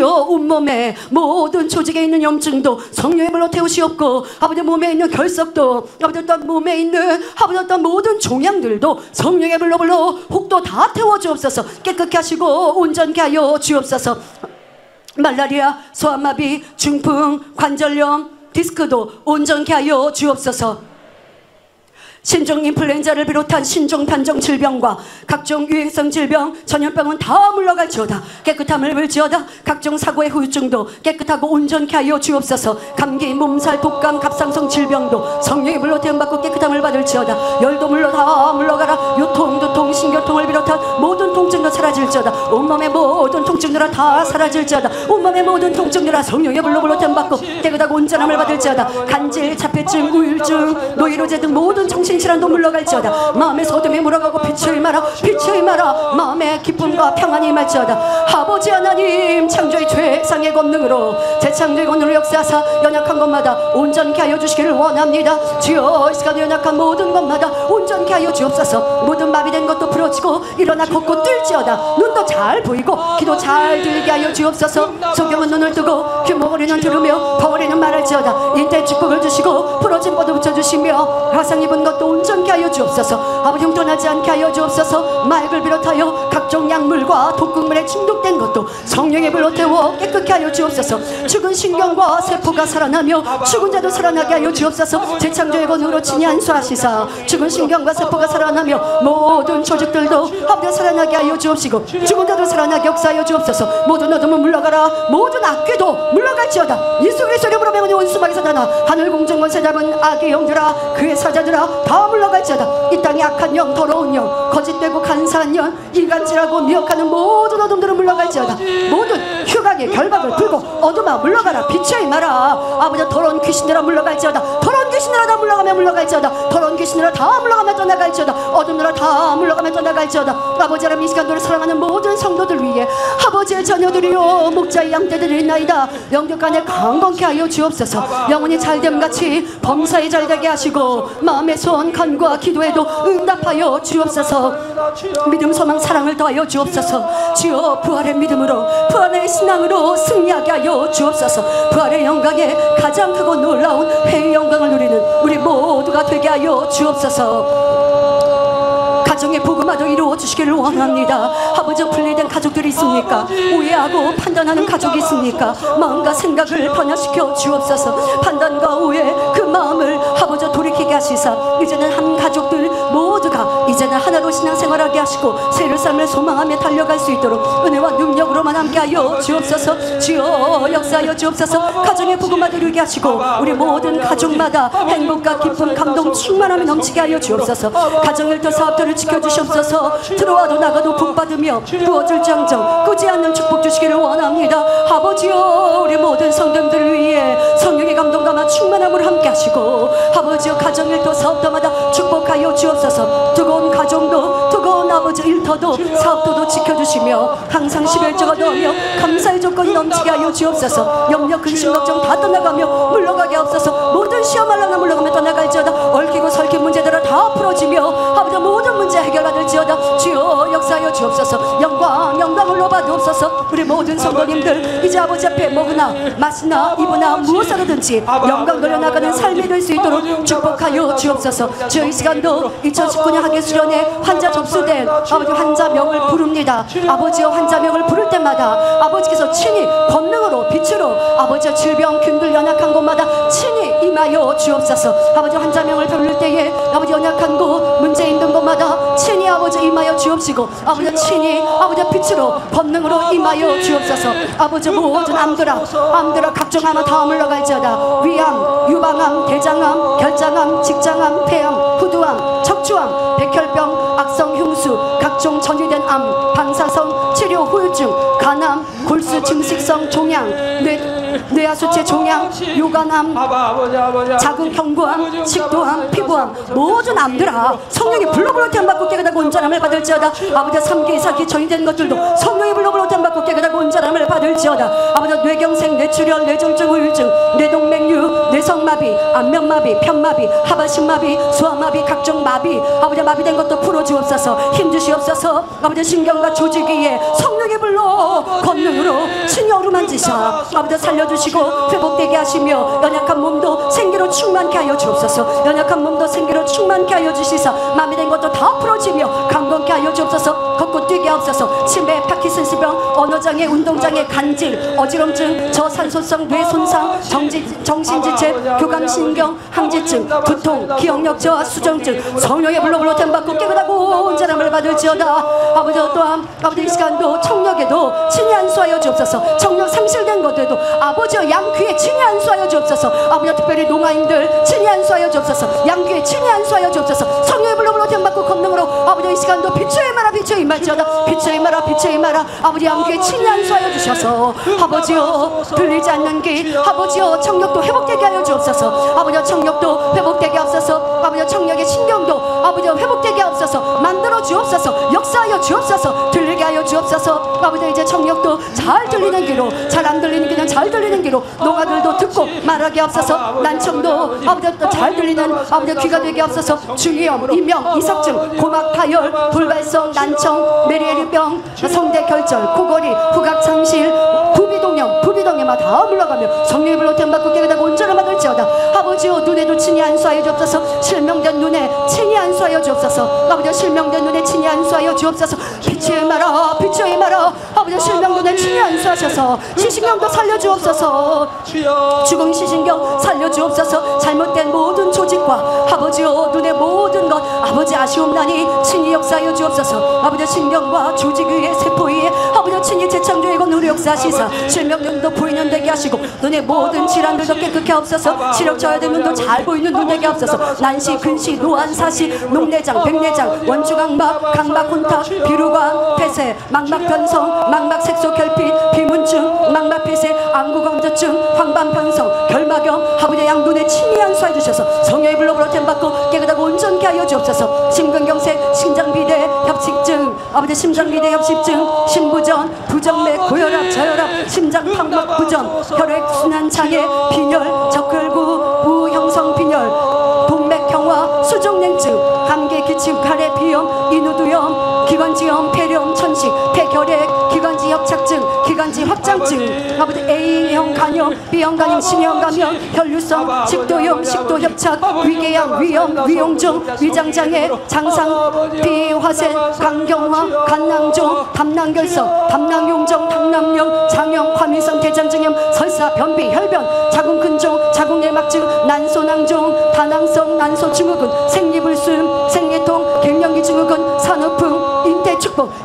온몸에 모든 조직에 있는 염증도 성령의 불로 태우시옵고 아버지 몸에 있는 결석도 아버지 어떤 몸에 있는 아버지 어떤 모든 종양들도 성령의 불로 혹도 다 태워주옵소서. 깨끗게 하시고 온전케 하여 주옵소서. 말라리아, 소아마비, 중풍, 관절염, 디스크도 온전케 하여 주옵소서. 신종 인플루엔자를 비롯한 신종 단종 질병과 각종 유해성 질병, 전염병은 다 물러갈지어다. 깨끗함을 불지어다. 각종 사고의 후유증도 깨끗하고 온전케 하여 주옵소서. 감기, 몸살, 독감, 갑상선 질병도 성령의 불로 대응받고 깨끗함을 받을지어다. 열도 물러 다 물러가라. 요통, 두통, 신교통을 비롯한 모든 통증도 사라질지어다. 온몸의 모든 통증들아 다 사라질지어다. 온몸의 모든 통증들아 성령의 불로 대응받고 깨끗하고 온전함을 받을지어다. 간질, 자폐증, 우울증, 노이로제 등 모든 정신질환도 물러갈지어다. 마음의 소돔이 물어가고 빛을 임하라. 빛을 임하라. 마음의 기쁨과 평안이 임할지어다. 아버지 하나님, 창조의 최상의 권능으로 재창조의 권능으로 역사하사 연약한 것마다 온전케 하여 주시기를 원합니다. 주여, 이 시간 연약한 모든 것마다 온전케 하여 주옵소서. 모든 마비된 것도 풀어지고 일어나 걷고 뛸지어다. 눈도 잘 보이고 귀도 잘 들리게 하여 주옵소서. 성경은 눈을 뜨고 귀머거리는 들으며 벙어리는 말할지어다. 인태의 축복을 주시고 부러진 뻗어 붙여주시며 화상 입은 것도 온전케 하여 주옵소서. 아버지 흉터나지 않게 하여 주옵소서. 마약을 비롯하여 각종 약물과 독극물에 중독된 것도 성령의 불로 태워 깨끗게 하여 주옵소서. 죽은 신경과 세포가 살아나며 죽은 자도 살아나게 하여 주옵소서. 재창조의 권능으로 친히 안수하시사 죽은 신경과 세포가 살아나며 모든 조직들도 아버지 살아나게 하여 주옵시고 죽은 자도 살아나게 역사하여 주옵소서. 모든 어둠은 물러가라. 모든 악귀도 물러갈지어다. 예수 그리스도의 이름으로 명하니 원수마귀 사단아, 하늘 공중 권세 잡은 악의 영들아, 그의 사자들아 다 물러갈지어다. 이 땅의 악한 영, 더러운 영, 거짓되고 간사한 영, 인간질하고 미혹하는 모든 어둠들은 물러갈지어다. 모든 흉악의 결박을 풀고 어둠아 물러가라. 빛의 임하라. 아버지 더러운 귀신들아 물러갈지어다. 더러운 귀신들아 다 물러가며 물러갈지어다. 더러운 귀신들아 다 물러가며 떠나갈지어다. 어둠들아 다 물러가며 떠나갈지어다. 아버지 하나님, 이 시간 너를 사랑하는 모든 성도들 위해 아버지의 자녀들이여 목자의 양떼들이 있나이다. 영육간에 강건케 하여 주옵소서. 영혼이 잘됨같이 범사에 잘되게 하시고 마음의 소원 간구와 기도에도 응답하여 주옵소서. 믿음, 소망, 사랑을 더하여 주옵소서. 주여, 부활의 믿음으로 부활의 신앙으로 승리하게 하여 주옵소서. 부활의 영광에 가장 크고 놀라운 회의 영광을 누리는 우리 모두가 되게 하여 주옵소서. 가정의 복음화도 이루어 주시기를 원합니다. 아버지, 분리된 가족들이 있습니까? 오해하고 판단하는 가족이 있습니까? 마음과 생각을 변화시켜 주옵소서. 판단과 오해, 그 마음을 아버지 돌이키게 하시사 이제는 한 가족들 모두가 이제는 하나로 신앙생활하게 하시고 새를 삶을 소망하며 달려갈 수 있도록 은혜와 능력으로만 함께하여 주옵소서. 주여, 역사하여 주옵소서. 가정의 복음화도 이루게 하시고 우리 모든 가족마다 행복과 기쁨, 감동, 충만함이 넘치게 하여 주옵소서. 가정일터 사업들을 지켜주시옵소서. 들어와도 나가도 복받으며 부어질지언정 끄지 않는 축복 주시기를 원합니다. 아버지여, 우리 모든 성도들을 위해 성령의 감동과 충만함으로 함께 하시고 아버지여, 가정일터 사업터마다 축복하여 주옵소서. 뜨거운 가정도 뜨거운 아버지 일터도 사업도도 지켜주시며 항상 11조가 넘으며 감사의 조건이 넘치게 하여 주옵소서. 염려, 근심, 걱정 다 떠나가며 물러가게 하옵소서. 모든 시험 알랑나 물러가며 떠나갈지어다. 얽히고 설킨 문제들을 다 풀어지며 아버지 모든 문제 해결받을지어다. 주여, 역사하여 주옵소서. 영광을로 받으옵소서. 우리 모든 성도님들 이제 아버지 앞에 먹으나 마시나 입으나 무엇으로든지 영광 돌려나가는 삶이 될 수 있도록 축복하여 주옵소서. 주여, 이 시간도 2019년 학예수련회 환자 접수된 아버지 환자명을 부릅니다. 아버지여, 환자명을 부를 때마다 아버지께서 친히 권능으로 빛으로 아버지의 질병, 균들, 연약한 곳마다 친히 임하여 주옵소서. 아버지 환자명을 부를 때에 아버지 연약한 곳, 문제 있는 곳마다 친히 아버지 임하여 주옵시고 아버지 친히 아버지 빛으로 권능으로 임하여 주옵소서. 아버지 모든 암들아 각종 암 다 물러갈지어다. 위암, 유방암, 대장암, 결장암, 직장암, 폐암, 후두암, 척추암, 백혈병, 악성 흉수, 각종 전이된 암, 방사성, 치료 후유증, 간암, 골수 증식성 종양, 뇌하수체 종양, 요관암, 자궁 경부암, 식도암, 피부암, 모든 암들아 성령이 불러불러 태움받고 깨끗하고 온전함을 받을지어다. 아버지 3기, 4기 전이된 것들도 성령이 불러불러 태움받고 깨끗하고 온전함을 받을지어다. 아버지 뇌경색, 뇌출혈, 뇌졸중, 우울증, 뇌동맥류, 뇌성마비, 안면마비, 편마비, 하반신마비, 소아마비, 각종 마비, 아버지 마비된 것도 풀어주옵소서. 힘주시옵소서. 아버지 신경과 조직 위에 성령의 불로 권능으로 친히 어루만지사 아버지 살려주시고 회복되게 하시며 연약한 몸도 생기로 충만케 하여 주옵소서. 연약한 몸도 생기로 충만케 하여 주시사 마비된 것도 다 풀어지며 강건케 하여 주옵소서. 걷고 뛰게 하옵소서. 치매, 파킨슨스병, 언어장애 운동장애 간질, 어지럼증, 저산소성 뇌손상, 정신지체, 교감신경, 항지증, 두통, 기억력 저하, 수정증, 성령의 불로 템받고 깨끗하고 온전함을 받을지어다. 아버지 또한 아버지 이 시간도 청력에도 친히 안수하여 주옵소서. 청력 상실된 것들도 아버지여 양귀에 친히 안수하여 주옵소서. 아버지 특별히 농아인들 친히 안수하여 주옵소서. 양귀에 친히 안수하여 주옵소서. 성령의 불로 템받고 권능으로 아버지 이 시간도 빛의 임하라 빛의 임할지어다. 빛의 임하라 빛의 임하라. 아버지 양귀에 친히 안수하여 주셔서 아버지여 들리지 않는 길 아버지여 청력도 회복되게 하여 주옵소서. 아버지여 청력도 회복되게 하옵소서. 아버지여 청력의 신경도 아버지여 회복되게 하옵소서. 만들어 주옵소서. 역사하여 주옵소서. 들리게 하여 주옵소서. 아버지 이제 청력도 잘 들리는 귀로, 잘 안 들리는 귀는 잘 들리는 귀로, 농아들도 듣고 말하게 하옵소서. 난청도 아버지 잘 들리는 아버지 귀가 되게 하옵소서. 중이염, 이명, 이석증, 고막 파열, 돌발성 난청, 메리에르병, 성대 결절, 코골이, 후각상실, 부비동염 다 물러가며 성령의 불로 템받고 깨끗하고 온전을 받을지어다. 아버지여 눈에도 친히 안수하여 주옵소서. 실명된 눈에 친히 안수하여 주옵소서. 아버지여 실명된 눈에 친히 안수하여 주옵소서. 빛의 임하라 빛의 임하라. 아버지여 실명 눈에 친히 안수하셔서 시신경도 살려주옵소서. 죽은 시신경 살려주옵소서. 잘못된 모든 조직과 아버지여 눈의 모든 것 아버지 아쉬움나니 친히 역사하여 주옵소서. 아버지여 신경과 조직 위에 세포 위에 아버지여 친히 재창조의 건으로 역사하시사 실명눈도 보이는 되게 하시고 눈의 모든 질환들도 깨끗게 하옵소서. 시력 저하된 눈도 잘 보이는 눈 되게 하옵소서. 난시, 근시, 노안, 사시, 녹내장, 백내장, 원주각막, 각막 혼탁, 비루관, 폐쇄, 망막 변성, 망막 색소 결핍, 비문증, 망막 폐쇄, 안구검조증, 황반 변성, 결막염 아버지 양눈에 친히 안수해 주셔서 성령의 불로 템받고 깨끗하고 온전케 하여 주옵소서. 심근경색, 심장비대, 협식증 아버지 심장비대 협식증, 심부전, 부정맥, 고혈압, 저혈압, 심장팍막 부전, 혈액순환장애, 빈혈, 적혈구, 부형성 빈혈, 동맥경화, 수족냉증, 감기, 기침, 가래, 비염, 인후두염, 기관지염, 폐렴, 천식, 폐결핵, 기관지 협착증, 기관지 확장증, 아버지 A형 간염, B형 간염, C형 간염, 혈류성, 식도염, 식도협착, 위궤양, 위염, 위용종, 위장장애, 장상, 비화세, 간경화, 간낭종, 담낭결석, 담낭용종, 담낭염, 장염, 과민성 대장증염, 설사, 변비, 혈변, 자궁근종, 자궁내막증, 난소낭종, 다낭성, 난소증후군, 생리불순, 생리통, 갱년기증후군, 산후풍,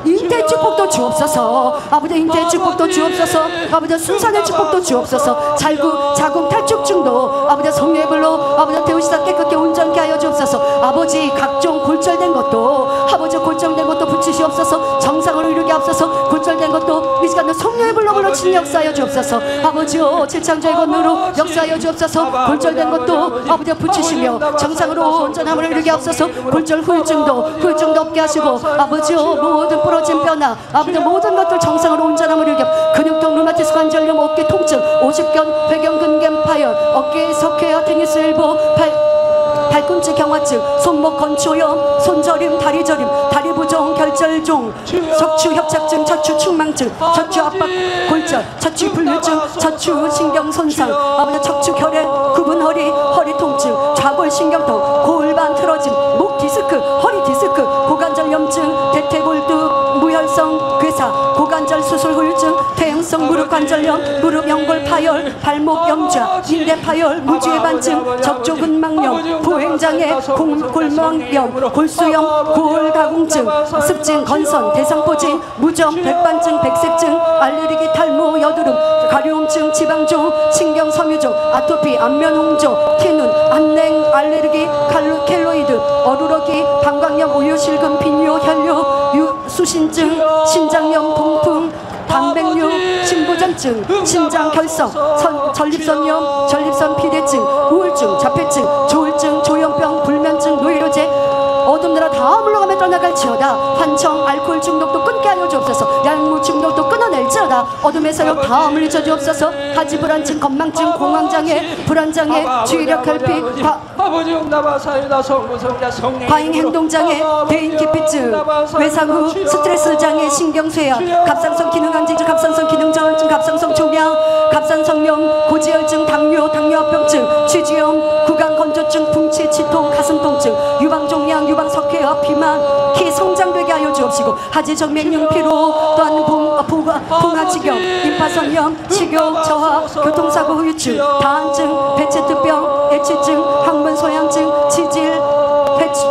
인태축복도 주옵소서. 아버지 인태축복도 주옵소서. 아버지 순산의 축복도 주옵소서. 자궁 탈축증도 아버지 성령의 불로 아버지 태우시다 깨끗게 온전케 하여 주옵소서. 아버지 각종 골절된 것도 아버지 골절된 것도 붙이시옵소서. 정상으로 이루게 하옵소서. 골절된 것도 이 시간에 성령의 불로 친히 역사하여 주옵소서. 아버지요 칠창조의 권능으로 역사하여 주옵소서. 골절된 것도 아버지 붙이시며 정상으로 온전함을 이루게 하옵소서. 골절 후유증도 없게 하시고 아버지요 모든 부러진 뼈나 아버지 모든 것들 정상으로 온전함을 이루게 근육통, 루마티스 관절염, 어깨 통증, 오십견, 회경근개 파열, 어깨 석회와 테니스 엘보, 발꿈치 경화증, 손목 건초염, 손저림, 다리 저림, 다리 부종, 결절종, 척추 협착증, 척추 축망증, 척추 압박 골절, 척추 분류증, 척추 신경 손상, 아버지 척추 결핵, 굽은 허리, 허리 통증, 좌골 신경통, 골반 틀어짐, 목 디스크, 허리 디스크, 고관절 염증, 대퇴골두, 무혈성 괴사, 고관절 수술 후유증, 퇴행성 무릎 관절염, 무릎 연골 파열, 발목 염좌, 인대 파열, 무지의 반증, 적조근막염, 보행장애, 골망염, 골수염, 고울가공증, 습진, 건선, 대상포진, 무점, 백반증, 백색증, 알레르기, 탈모, 여드름, 가려움증, 지방종, 신경섬유종, 아토피, 안면홍조, 티눈, 안냉, 알레르기, 켈로이드, 어루러기, 방광염, 우유실금, 빈뇨, 혈뇨, 수신증, 신장염, 동풍, 단백뇨, 신부전증, 신장결석, 전립선염, 전립선 비대증, 우울증, 자폐증, 조울증, 조현병, 불면증, 노이로제 어둠나라 다 물러가며 떠나갈지어다. 환청, 알코올 중독도 끊게 하여 주옵소서. 약물 중독도 끊어낼지어다. 어둠의 세력 다 물리쳐 주옵소서. 하지 불안증, 건망증, 공황장애, 불안장애, 주의력 결핍, 과잉 행동장애, 대인 기피증, 외상 후 스트레스 장애, 신경쇠약, 갑상선 기능강증, 갑상선 기능저하증, 갑상선 종양, 갑상선염, 고지혈증, 당뇨합병증, 취지염, 구강건조증, 풍치, 치통, 가슴통증, 유방종양, 유방석회와 비만, 키 성장되게 하여 주옵소서. 주옵시고 하지 정맥류피로 또한 봉화지경 임파선염 치교 저하 교통사고 후유증 다한증 배체투병 애취증 항문소양증 치질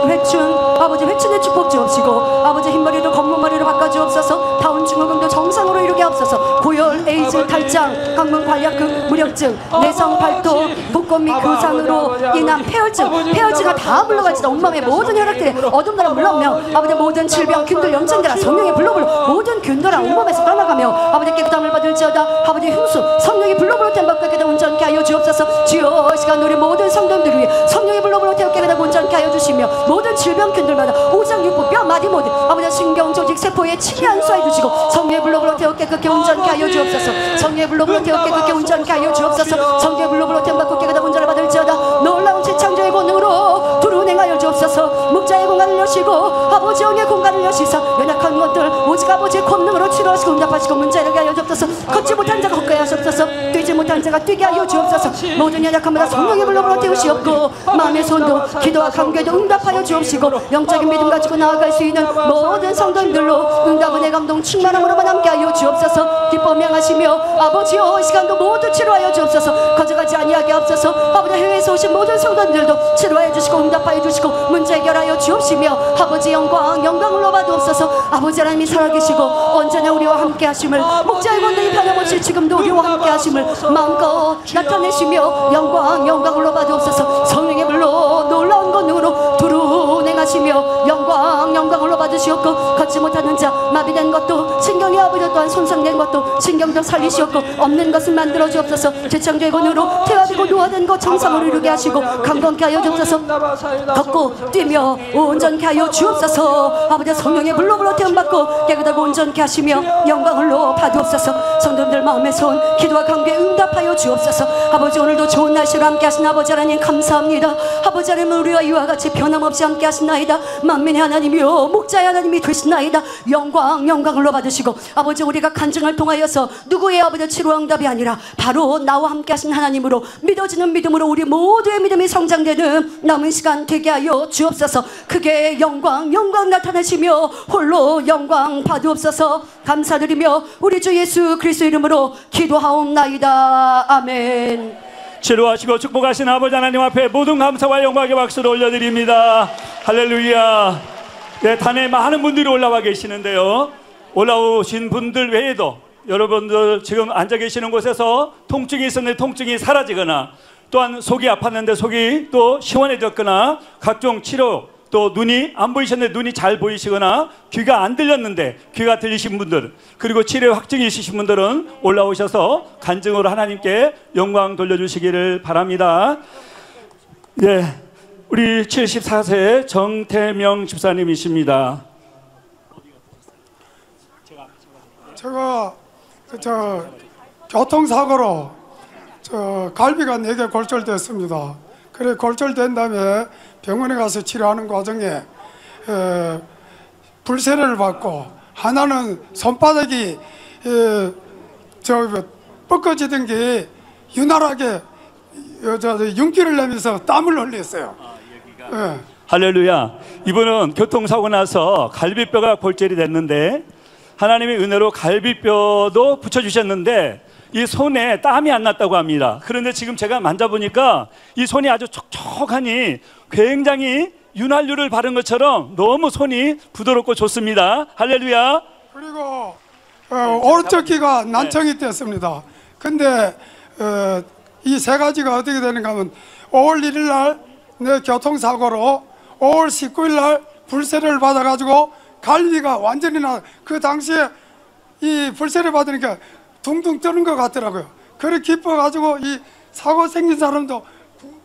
회춘 아버지 회춘의 축복 주옵시고 아버지 흰머리를 검은머리로 바꿔주옵소서 다운 증후군도 정상으로 이루게 하옵소서 고열 에이즈 탈장 항문 관략근 무력증 내성 발토 복권 및 교산으로 인한 폐혈증가 다 물러가지다 온몸의 모든 혈액들이 어둠나라 물러오며 아버지 모든 질병 균들 염증들아 성령의 불로불로 모든 균들아 온몸에서 떠나가며 아버지 깨끗함을 받을지어다 아버지 흉수 성령의 불로불로 템받게 깨끗 온전케 하여 주옵소서 주여 이 시간 우리 모든 성도들 위해 성령의 불로불로 태워 깨끗하고 온전케 하여 주시며 모든 질병균들마다 오장육부 뼈 마디 모든 아버지 신경 조직 세포에 침이 안수해 주시고 성령의 불로불로 태워 깨끗하게 온전케 하여 주옵소서 성령의 불로불로 태워 깨끗하게 온전케 하여 주옵소서 성령의 불로불로 태워 받고 깨끗하고 온전을 받을지어다 놀라운 재창조의 권능으로 두루 운행하여 주옵소서 목자의 공간을 여시고 아버지 영의 공간을 여시사 연약한 것들 오직 아버지의 권능으로 치료하시고 응답하시고 문제를 하여 주옵소서 걷지 못한 자가 걷게 하시옵소서 뛰지 못한 자가 뛰게 하여 주옵소서 모든 연약함마다 성령의 불로불로 태우시옵고 마음의 손도 기도와 감개도 응답하여 주옵시고 영적인 믿음 가지고 나아갈 수 있는 모든 성도님들로 응답은혜 감동 충만함으로만 함께 하여 주옵소서 기뻐 명하시며 아버지여 이 시간도 모두 치료하여 주옵소서 거저가지 아니하게 하옵소서 아버지 해외에서 오신 모든 성도님들도 치료하여 주시고 응답하여 주시고 문제 해결하여 주옵시며 아버지 영광으로 받으옵소서 아버지 하나님이 살아계시고 언제나 우리와 함께 하심을 목자의 권능이 변함없이 지금도 우리와 함께 하심을 마음껏 나타내시며 영광으로 받으옵소서 성령의 불로 놀라운 권능으로 두루 운행하시며 영광으로 받으시옵고 걷지 못하는 자 마비된 것도 신경이 아버지 또한 손상된 것도 신경도 살리시옵고 없는 것을 만들어 주옵소서 재창조의 권능으로 퇴화되고 노화된 것 정상으로 이루게 하시고 강건케 하여 주옵소서 걷고 뛰며 온전케 하여 주옵소서 아버지 성령의 불로 태움받고 깨끗하고 온전케 하시며 영광으로 받으옵소서 성도들 마음의 손 기도와 관계 응답하여 주옵소서 아버지 오늘도 좋은 날씨로 함께 하신 아버지 하나님 감사합니다 아버지 하나님 우리와 이와 같이 변함없이 함께 하시나이다 만민의 하나님이요 목자의 하나님이 되시나이다 영광으로 받으시고 아버지 우리가 간증을 통하여서 누구의 아버지 치료 응답이 아니라 바로 나와 함께 하신 하나님으로 믿어지는 믿음으로 우리 모두의 믿음이 성장되는 남은 시간 되게 하여 주옵소서 크게 영광 나타내시며 홀로 영광 받으옵소서 감사드리며 우리 주 예수 그리스도 이름으로 기도하옵나이다 아멘. 치료하시고 축복하신 아버지 하나님 앞에 모든 감사와 영광의 박수를 올려드립니다. 할렐루야. 네, 단에 많은 분들이 올라와 계시는데요, 올라오신 분들 외에도 여러분들 지금 앉아 계시는 곳에서 통증이 있었는데 통증이 사라지거나 또한 속이 아팠는데 속이 또 시원해졌거나 각종 치료 또 눈이 안 보이셨는데 눈이 잘 보이시거나 귀가 안 들렸는데 귀가 들리신 분들 그리고 치료 확증이 있으신 분들은 올라오셔서 간증으로 하나님께 영광 돌려주시기를 바랍니다. 예, 우리 74세 정태명 집사님이십니다. 제가 교통사고로 갈비가 4개 골절됐습니다. 그래 골절된 다음에 병원에 가서 치료하는 과정에 불세례를 받고 하나는 손바닥이 뻗어지던 게 유난하게 윤기를 내면서 땀을 흘렸어요. 할렐루야. 이분은 교통사고 나서 갈비뼈가 골절이 됐는데 하나님의 은혜로 갈비뼈도 붙여주셨는데 이 손에 땀이 안 났다고 합니다. 그런데 지금 제가 만져보니까 이 손이 아주 촉촉하니 굉장히 윤활유를 바른 것처럼 너무 손이 부드럽고 좋습니다. 할렐루야. 그리고 오른쪽 귀가 난청이 됐습니다. 근데 이 세 가지가 어떻게 되는가 하면 5월 1일 날 내 교통사고로 5월 19일 날 불세례를 받아가지고 갈비가 완전히 그 당시에 이 불세례 받으니까 둥둥 뜨는 것 같더라고요. 그래 기뻐가지고 이 사고 생긴 사람도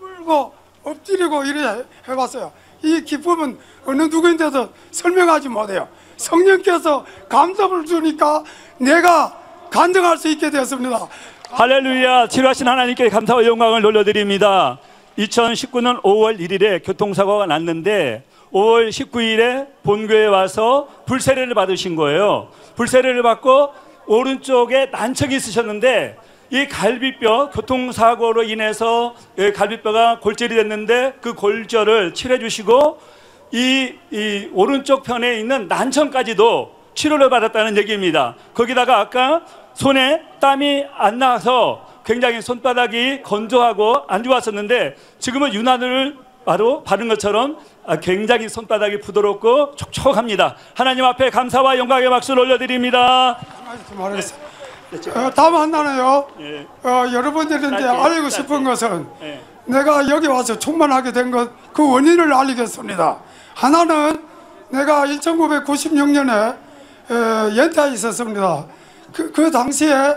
굴고 엎드리고 이래 해봤어요. 이 기쁨은 어느 누구인데도 설명하지 못해요. 성령께서 감동을 주니까 내가 간증할 수 있게 되었습니다. 할렐루야. 치료하신 하나님께 감사와 영광을 돌려드립니다. 2019년 5월 1일에 교통사고가 났는데 5월 19일에 본교에 와서 불세례를 받으신 거예요. 불세례를 받고 오른쪽에 난청이 있으셨는데 이 갈비뼈 교통사고로 인해서 갈비뼈가 골절이 됐는데 그 골절을 치료해 주시고 이 오른쪽 편에 있는 난청까지도 치료를 받았다는 얘기입니다. 거기다가 아까 손에 땀이 안 나서 굉장히 손바닥이 건조하고 안 좋았었는데 지금은 윤활유를 바로 바른 것처럼 굉장히 손바닥이 부드럽고 촉촉합니다. 하나님 앞에 감사와 영광의 박수를 올려드립니다. 다음 하나는요. 예. 여러분들한테 짧게, 알리고 싶은 것은 예. 내가 여기 와서 충만하게 된 것 그 원인을 알리겠습니다. 하나는 내가 1996년에 연타에 있었습니다. 그 당시에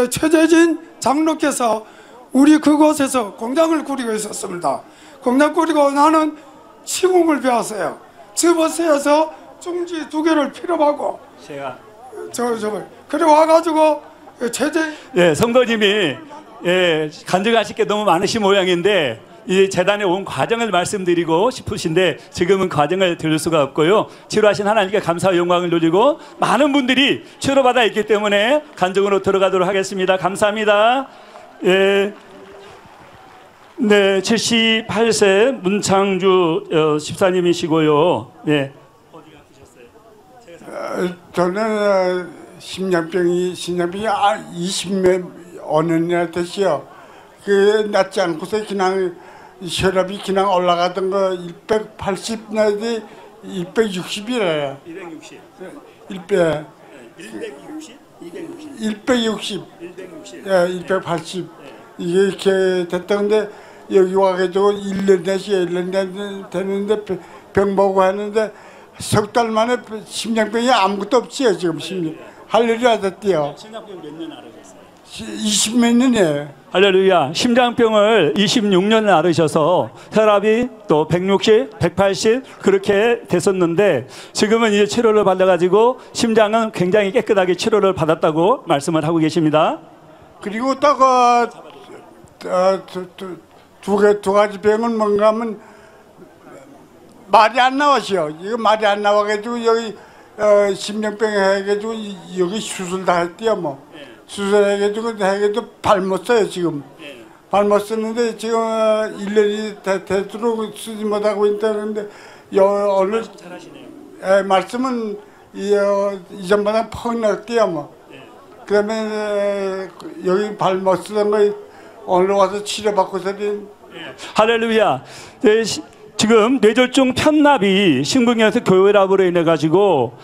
최재진 장로께서 우리 그곳에서 공장을 꾸리고 있었습니다. 공장 꾸리고 나는 시공을 배웠어요. 집어서에서 중지 2개를 필요하고 제가 그래 와가지고 예, 성도님이 간증하실 게 너무 많으신 모양인데 이 재단에 온 과정을 말씀드리고 싶으신데 지금은 과정을 들을 수가 없고요. 치료하신 하나님께 감사와 영광을 돌리고 많은 분들이 치료받아 있기 때문에 간증으로 들어가도록 하겠습니다. 감사합니다. 예. 네, 78세 문창주 집사님이시고요. 네. 저는 심장병이 20몇 어느 날 됐어요. 그 낫지 않고서 그냥 혈압이 그냥 올라가던 거 180 나지 260이래요. 260. 100. 160? 260. 160. 160. 예, 180. 이게 이렇게 됐던데 여기 와가지고 1년 됐어요. 1년 됐는데 병 보고 하는데 석 달 만에 심장병이 아무것도 없어요. 지금 할 일이 하셨대요. 심장병 몇 년 앓으셨어요? 20몇 년이에요. 할렐루야. 심장병을 26년을 앓으셔서 혈압이 또 160, 180 그렇게 됐었는데 지금은 이제 치료를 받아가지고 심장은 굉장히 깨끗하게 치료를 받았다고 말씀을 하고 계십니다. 그리고 또 두 가지 병은 뭔가 하면 말이 안 나왔어요. 이거 말이 안 나와가지고 여기 심장병 해가지고 여기 수술 다 했대요. 뭐 수술해가지고 발 못 써요 지금. 발 못 쓰는데 지금 1년이 되도록 쓰지 못하고 있다는데 오늘 말씀은 이전보다 퍽 났대요. 뭐 그러면 여기 발 못 쓰던 거 오늘 와서 치료받고서는 할렐루야. 네, 지금 뇌졸중 편마비 신궁에서 교회랍으로 인해 가지고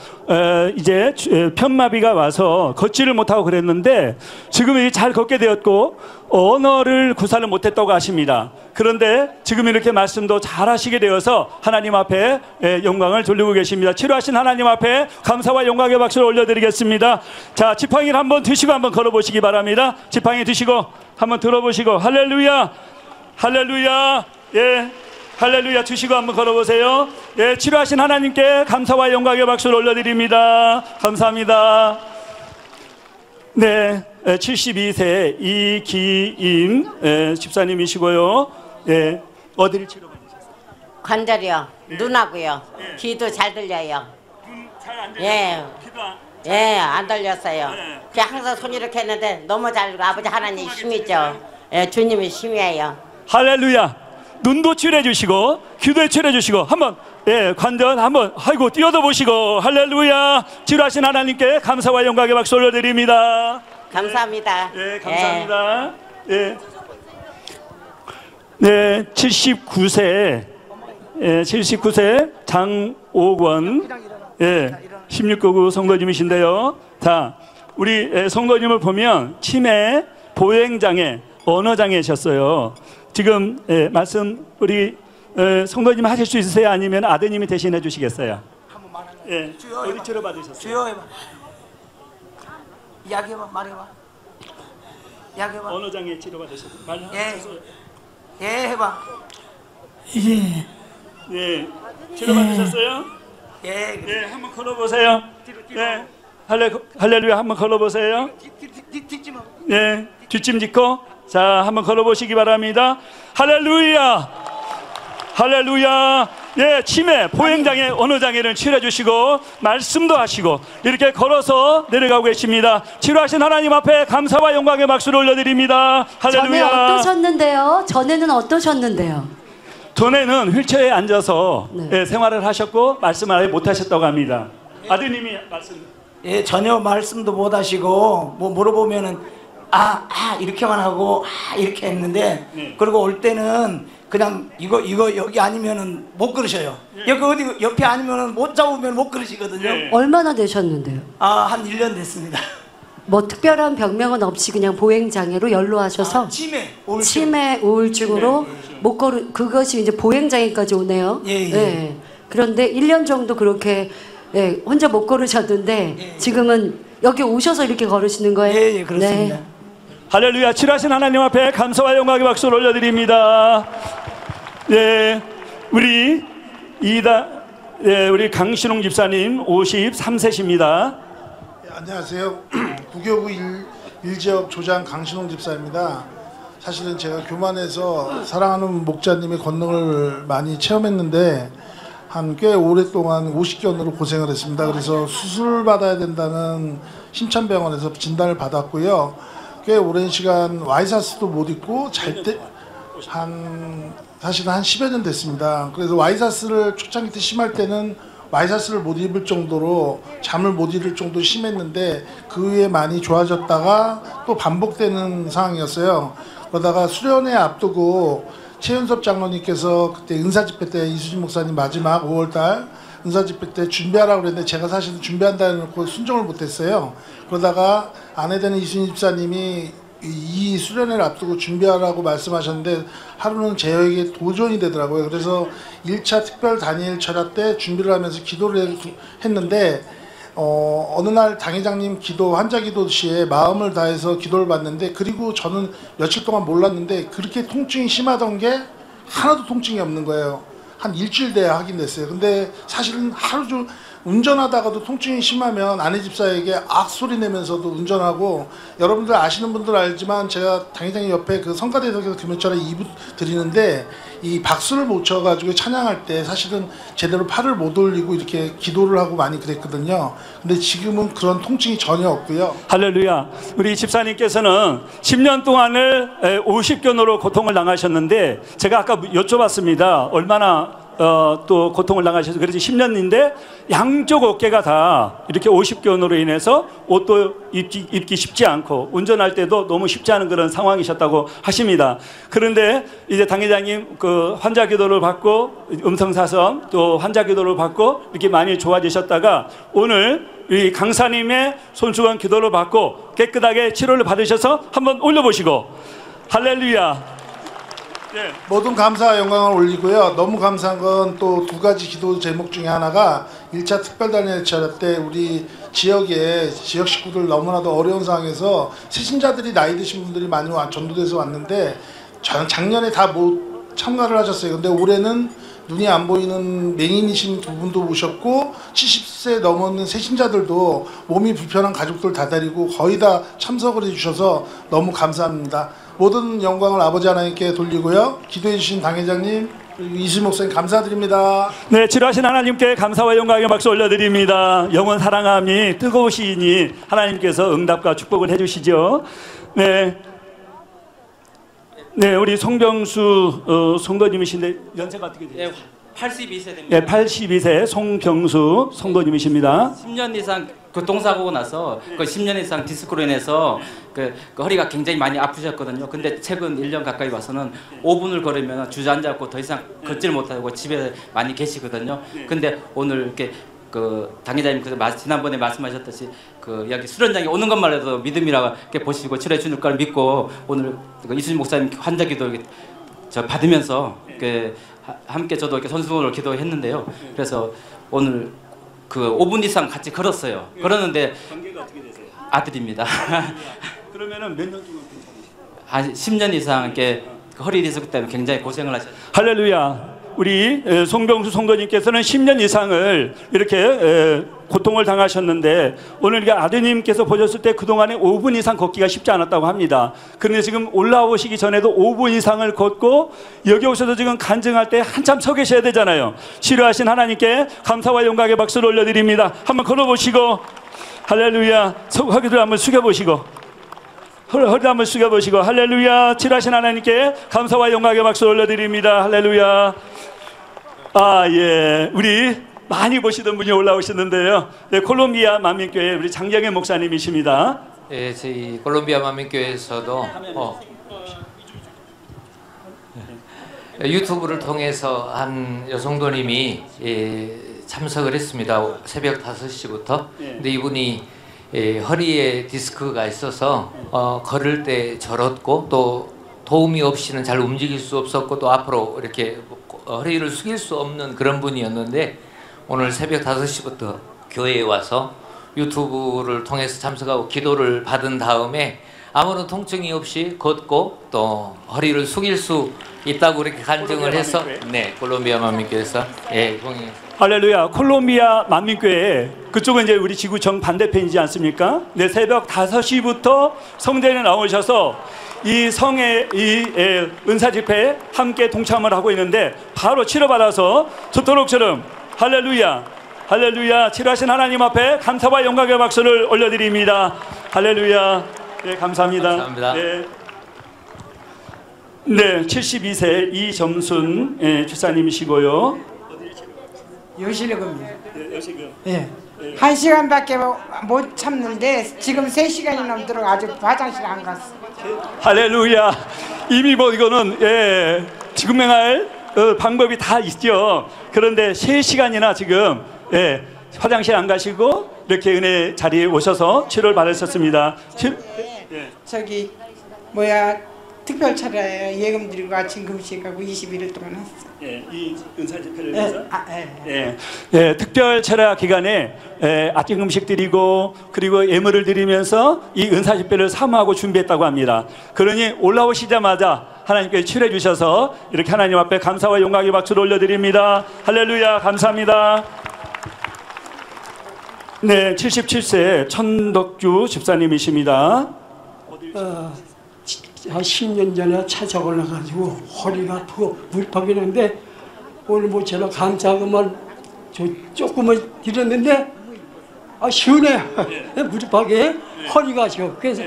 이제 편마비가 와서 걷지를 못하고 그랬는데 지금 잘 걷게 되었고 언어를 구사를 못했다고 하십니다. 그런데 지금 이렇게 말씀도 잘 하시게 되어서 하나님 앞에 영광을 돌리고 계십니다. 치료하신 하나님 앞에 감사와 영광의 박수를 올려드리겠습니다. 자, 지팡이를 한번 드시고 한번 걸어보시기 바랍니다. 지팡이 드시고 한번 들어보시고 할렐루야, 할렐루야. 예. 할렐루야 주시고 한번 걸어보세요. 예, 치료하신 하나님께 감사와 영광의 박수를 올려드립니다. 감사합니다. 네, 72세 이기임 집사님이시고요. 예, 어디를 치료받으셨어요? 관절이요, 눈하고요, 귀도 잘 들려요. 눈 잘 안 들려요? 귀도 예, 안 들렸어요. 네. 그냥 항상 손 이렇게 했는데 너무 잘 들고 아버지 하나님 힘이죠. 예, 주님이 힘이에요. 할렐루야. 눈도 치료해 주시고 귀도 치료해 주시고 한번 관절 한번 아이고 뛰어도 보시고 할렐루야. 치료하신 하나님께 감사와 영광의 박수 올려드립니다. 감사합니다. 예, 감사합니다. 예. 네, 79세 79세 장옥원 16구구 성도님이신데요. 자, 우리 성도님을 보면 치매, 보행장애, 언어장애셨어요. 지금 말씀 우리 성도님 하실 수 있으세요? 아니면 아드님이 대신해 주시겠어요? 한번 말하면. 예. 어디 치료 받으셨어요? 주여 해봐. 이야기해봐. 말해봐. 이야기해봐. 언어장애 치료 받으셨어요? 예 해봐. 예. 치료 받으셨어요? 예. 예. 한번 걸어보세요. 예. 할렐루야 한번 걸어보세요. 뒷짐. 예. 뒷짐 짓고. 자, 한번 걸어보시기 바랍니다. 할렐루야! 할렐루야! 예, 치매, 보행장애, 언어장애를 치료해 주시고 말씀도 하시고 이렇게 걸어서 내려가고 계십니다. 치료하신 하나님 앞에 감사와 영광의 박수를 올려드립니다. 할렐루야! 전에 어떠셨는데요? 전에는 어떠셨는데요? 전에는 휠체어에 앉아서 네. 예, 생활을 하셨고 말씀을 아예 못하셨다고 합니다. 아드님이 말씀. 예, 전혀 말씀도 못 하시고 뭐 물어보면은 이렇게만 하고 이렇게 했는데 네. 그리고 올 때는 그냥 이거 여기 아니면은 못 그러셔요. 여기 어디 옆에 아니면은 못 잡으면 못 그러시거든요. 네. 얼마나 되셨는데요? 한 1년 됐습니다. 뭐 특별한 병명은 없이 그냥 보행장애로 연로하셔서 치매, 우울증. 치매 우울증으로 못 걸으 그것이 이제 보행장애까지 오네요. 예. 그런데 1년 정도 그렇게 혼자 못 걸으셨는데 지금은 여기 오셔서 이렇게 걸으시는 거예요? 예, 그렇습니다. 네. 할렐루야. 칠하신 하나님 앞에 감사와 영광의 박수를 올려드립니다. 예, 우리 우리 강신홍 집사님 53세십니다. 안녕하세요. 국교구 1지역 조장 강신홍 집사입니다. 사실은 제가 교만해서 사랑하는 목자님의 권능을 많이 체험했는데 한 꽤 오랫동안 50견으로 고생을 했습니다. 그래서 수술 받아야 된다는 신천병원에서 진단을 받았고요. 꽤 오랜 시간 와이셔츠도 못 입고 잘 때 사실은 한 10여 년 됐습니다. 그래서 와이셔츠를 초창기 때 심할 때는 와이셔츠를 못 입을 정도로 잠을 못 이룰 정도로 심했는데 그 후에 많이 좋아졌다가 또 반복되는 상황이었어요. 그러다가 수련회 앞두고 최윤섭 장로님께서 그때 은사집회 때 이수진 목사님 마지막 5월달 은사집회 때 준비하라고 그랬는데 제가 사실은 준비한다 해놓고 순종을 못했어요. 그러다가 아내 되는 이수진 집사님이 이 수련회를 앞두고 준비하라고 말씀하셨는데 하루는 제에게 도전이 되더라고요. 그래서 1차 특별 단일 철야 때 준비를 하면서 기도를 했는데 어느 날 당회장님 기도 환자 기도 시에 마음을 다해서 기도를 받는데 그리고 저는 며칠 동안 몰랐는데 그렇게 통증이 심하던 게 하나도 통증이 없는 거예요. 한 일주일 돼야 확인됐어요. 근데 사실은 하루 종 운전하다가도 통증이 심하면 아내 집사에게 악소리 내면서도 운전하고 여러분들 아시는 분들 알지만 제가 당회장님 옆에 그 성가대석에서 금요철에 2부 드리는데 이 박수를 못 쳐가지고 찬양할 때 사실은 제대로 팔을 못 올리고 이렇게 기도를 하고 많이 그랬거든요. 근데 지금은 그런 통증이 전혀 없고요. 할렐루야. 우리 집사님께서는 10년 동안을 50견으로 고통을 당하셨는데 제가 아까 여쭤봤습니다. 얼마나 또 고통을 당하셔서 그래서 10년인데 양쪽 어깨가 다 이렇게 50견으로 인해서 옷도 입기 쉽지 않고 운전할 때도 너무 쉽지 않은 그런 상황이셨다고 하십니다. 그런데 이제 당회장님 그 환자 기도를 받고 음성사선 또 환자 기도를 받고 이렇게 많이 좋아지셨다가 오늘 이 강사님의 손수건 기도를 받고 깨끗하게 치료를 받으셔서 한번 올려보시고 할렐루야. 네. 모든 감사와 영광을 올리고요. 너무 감사한 건 또 두 가지 기도 제목 중에 하나가 1차 특별단일 철야 때 우리 지역의 지역 식구들 너무나도 어려운 상황에서 세신자들이 나이 드신 분들이 많이 전도돼서 왔는데 작년에 다 못 참가를 하셨어요. 근데 올해는 눈이 안 보이는 맹인이신 두 분도 오셨고 70세 넘었는 세신자들도 몸이 불편한 가족들 다 데리고 거의 다 참석을 해주셔서 너무 감사합니다. 모든 영광을 아버지 하나님께 돌리고요. 기도해 주신 당회장님 이수진 목사님 감사드립니다. 네, 치료하신 하나님께 감사와 영광의 박수 올려드립니다. 영원 사랑함이 뜨거우시니 하나님께서 응답과 축복을 해주시죠. 네, 우리 송병수 성도님이신데 연세가 어떻게 되세요? 82세 됩니다. 네, 82세 송병수 성도님이십니다. 10년 이상 교통사고가 나서 그 10년 이상 디스크로 인해서 그 허리가 굉장히 많이 아프셨거든요. 근데 최근 1년 가까이 와서는 5분을 걸으면 주저앉았고 더 이상 걷지를 못하고 집에 많이 계시거든요. 근데 오늘 이렇게 그 당회장님 지난번에 말씀하셨듯이 그 여기 수련장에 오는 것만 해도 믿음이라고 이렇게 보시고 치료해 주는 걸 믿고 오늘 그 이수진 목사님 환자기도 저 받으면서 함께 저도 이렇게 선수를 기도했는데요. 그래서 오늘 그 5분 이상 같이 걸었어요. 걸었는데 관계가 어떻게 되세요? 아들입니다. 그러면은 몇 년 동안 괜찮으세요? 한 10년 이상 이렇게 허리 디스크 때문에 굉장히 고생을 하셨어요. 할렐루야. 우리 송병수 성도님께서는 10년 이상을 이렇게 고통을 당하셨는데 오늘 이렇게 아드님께서 보셨을 때 그동안에 5분 이상 걷기가 쉽지 않았다고 합니다. 그런데 지금 올라오시기 전에도 5분 이상을 걷고 여기 오셔서 지금 간증할 때 한참 서 계셔야 되잖아요. 치료하신 하나님께 감사와 영광의 박수를 올려드립니다. 한번 걸어보시고 할렐루야. 허리를 한번 숙여보시고 허리 한번 숙여보시고 할렐루야. 치료하신 하나님께 감사와 영광의 박수 올려드립니다. 할렐루야. 아, 예. 우리 많이 보시던 분이 올라오시는데요. 네, 콜롬비아 만민교회 우리 장경혜 목사님이십니다. 예, 저희 콜롬비아 만민교회에서도 유튜브를 통해서 한 여성도님이 참석을 했습니다. 새벽 5시부터. 근데 이분이 허리에 디스크가 있어서 걸을 때 절었고 또 도움이 없이는 잘 움직일 수 없었고 또 앞으로 이렇게 허리를 숙일 수 없는 그런 분이었는데 오늘 새벽 5시부터 교회에 와서 유튜브를 통해서 참석하고 기도를 받은 다음에 아무런 통증이 없이 걷고 또 허리를 숙일 수 있다고 그렇게 간증을 해서 네, 콜롬비아 만민교회에서 할렐루야. 콜롬비아 만민교회 그쪽은 이제 우리 지구청 반대편이지 않습니까? 네, 새벽 5시부터 성전에 나오셔서 이 성의 이 은사 집회에 함께 동참을 하고 있는데 바로 치료받아서 좋도록처럼 할렐루야. 할렐루야. 치료하신 하나님 앞에 감사와 영광의 박수를 올려드립니다. 할렐루야. 네, 감사합니다. 감사합니다. 네. 네, 72세 이점순 주사님이시고요. 여실금이요. 예. 1시간밖에 못 참는데 지금 3시간이 넘도록 아주 화장실 안 갔어. 할렐루야. 이미 뭐 이거는 지금 행할 방법이 다 있죠. 그런데 3시간이나 지금 화장실 안 가시고 이렇게 은혜 자리에 오셔서 치료를 받으셨습니다. 저기 뭐야 특별 차례 예금 드리고 아침 금식하고 21일 동안 했어. 이 은사 집회를 위해서. 특별 철야 기간에 아침 금식 드리고 그리고 예물을 드리면서 이 은사 집회를 사모하고 준비했다고 합니다. 그러니 올라오시자마자 하나님께 치료해 주셔서 이렇게 하나님 앞에 감사와 영광의 박수를 올려드립니다. 할렐루야. 감사합니다. 네, 77세 천덕주 집사님이십니다. 한 10년 전에 차가 올라가지고 허리가 아프고 물팍이는데 오늘 모처럼 감사금을 조금은 드렸는데 시원해. 물팍에 허리가 지금 그래서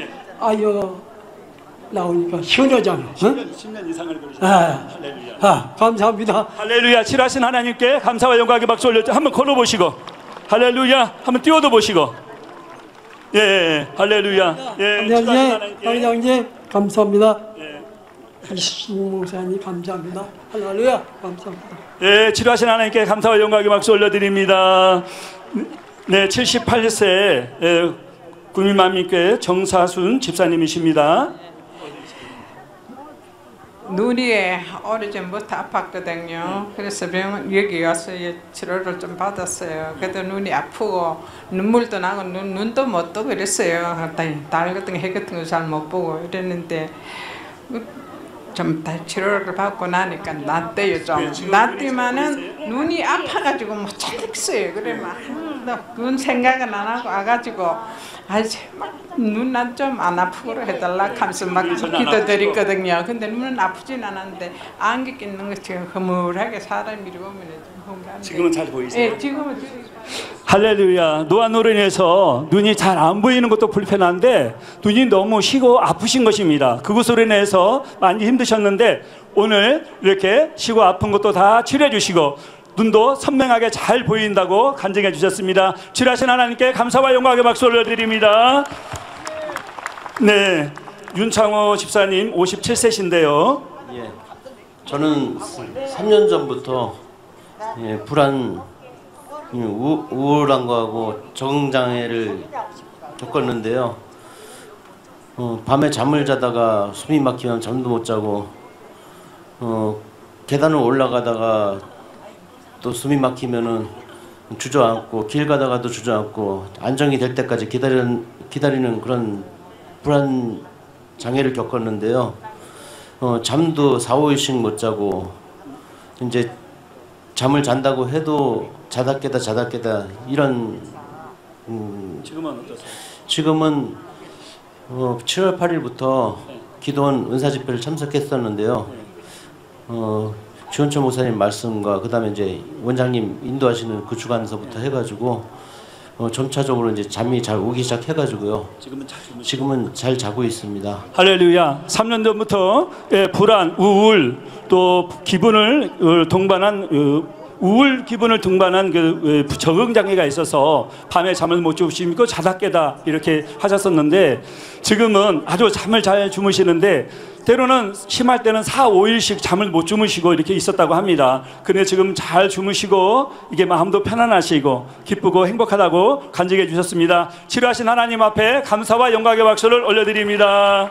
나오니까 시원하잖아. 10년 이상을 그러셨어요. 감사합니다. 할렐루야. 치료하신 하나님께 감사와 영광의 박수 올려 한번 걸어보시고 할렐루야. 한번 뛰어도 보시고 할렐루야. 당장님 감사합니다. 이승우 목사님 감사합니다. 할렐루야. 감사합니다. 치료하신 하나님께 감사와 영광의 박수 올려드립니다. 네, 78세 구민만민교회 정사순 집사님이십니다. 눈이 오래전부터 아팠거든요. 그래서 병원 여기 와서 치료를 좀 받았어요. 그래도 눈이 아프고 눈물도 나고 눈도 못 뜨고 그랬어요. 달 같은 거, 해 같은 거 잘 못 보고 이랬는데 좀 치료를 받고 나니까 낫대요. 좀 낫지만은 눈이 아파가지고 못 참겠어요. 그래 막 눈 생각은 안 하고 와가지고 눈은 좀 안 아프고 해달라 하면서 막 기도드렸거든요. 근데 눈은 아프진 않았는데 안개 끼는 것처럼 흐물하게 사람이 보면 지금은 잘 보이세요? 네, 지금은. 할렐루야. 노안으로 인해서 눈이 잘 안 보이는 것도 불편한데 눈이 너무 쉬고 아프신 것입니다. 그것으로 인해서 많이 힘드셨는데 오늘 이렇게 쉬고 아픈 것도 다 치료해 주시고 눈도 선명하게 잘 보인다고 간증해 주셨습니다. 치료하신 하나님께 감사와 영광의 박수 올려드립니다. 네, 윤창호 집사님 57세신데요. 예, 저는 3년 전부터 불안, 우울한 거하고 적응장애를 겪었는데요. 밤에 잠을 자다가 숨이 막히면 잠도 못 자고 계단을 올라가다가 또 숨이 막히면은 주저앉고 길 가다가도 주저앉고 안정이 될 때까지 기다리는 그런 불안 장애를 겪었는데요. 잠도 4-5일씩 못 자고 이제 잠을 잔다고 해도 자다 깨다 이런 지금은 어떠세요? 지금은 7월 8일부터 기도원 은사 집회를 참석했었는데요. 주원철 목사님 말씀과 그 다음에 이제 원장님 인도하시는 그 주간서부터 해가지고 점차적으로 이제 잠이 잘 오기 시작해가지고요. 지금은 잘 자고 있습니다. 할렐루야. 3년 전부터 불안, 우울, 또 기분을 동반한 우울 기분을 동반한 그 적응 장애가 있어서 밤에 잠을 못 주무시고 자다 깨다 이렇게 하셨었는데 지금은 아주 잠을 잘 주무시는데 때로는 심할 때는 4, 5일씩 잠을 못 주무시고 이렇게 있었다고 합니다. 근데 지금 잘 주무시고 이게 마음도 편안하시고 기쁘고 행복하다고 간증해 주셨습니다. 치료하신 하나님 앞에 감사와 영광의 박수를 올려드립니다.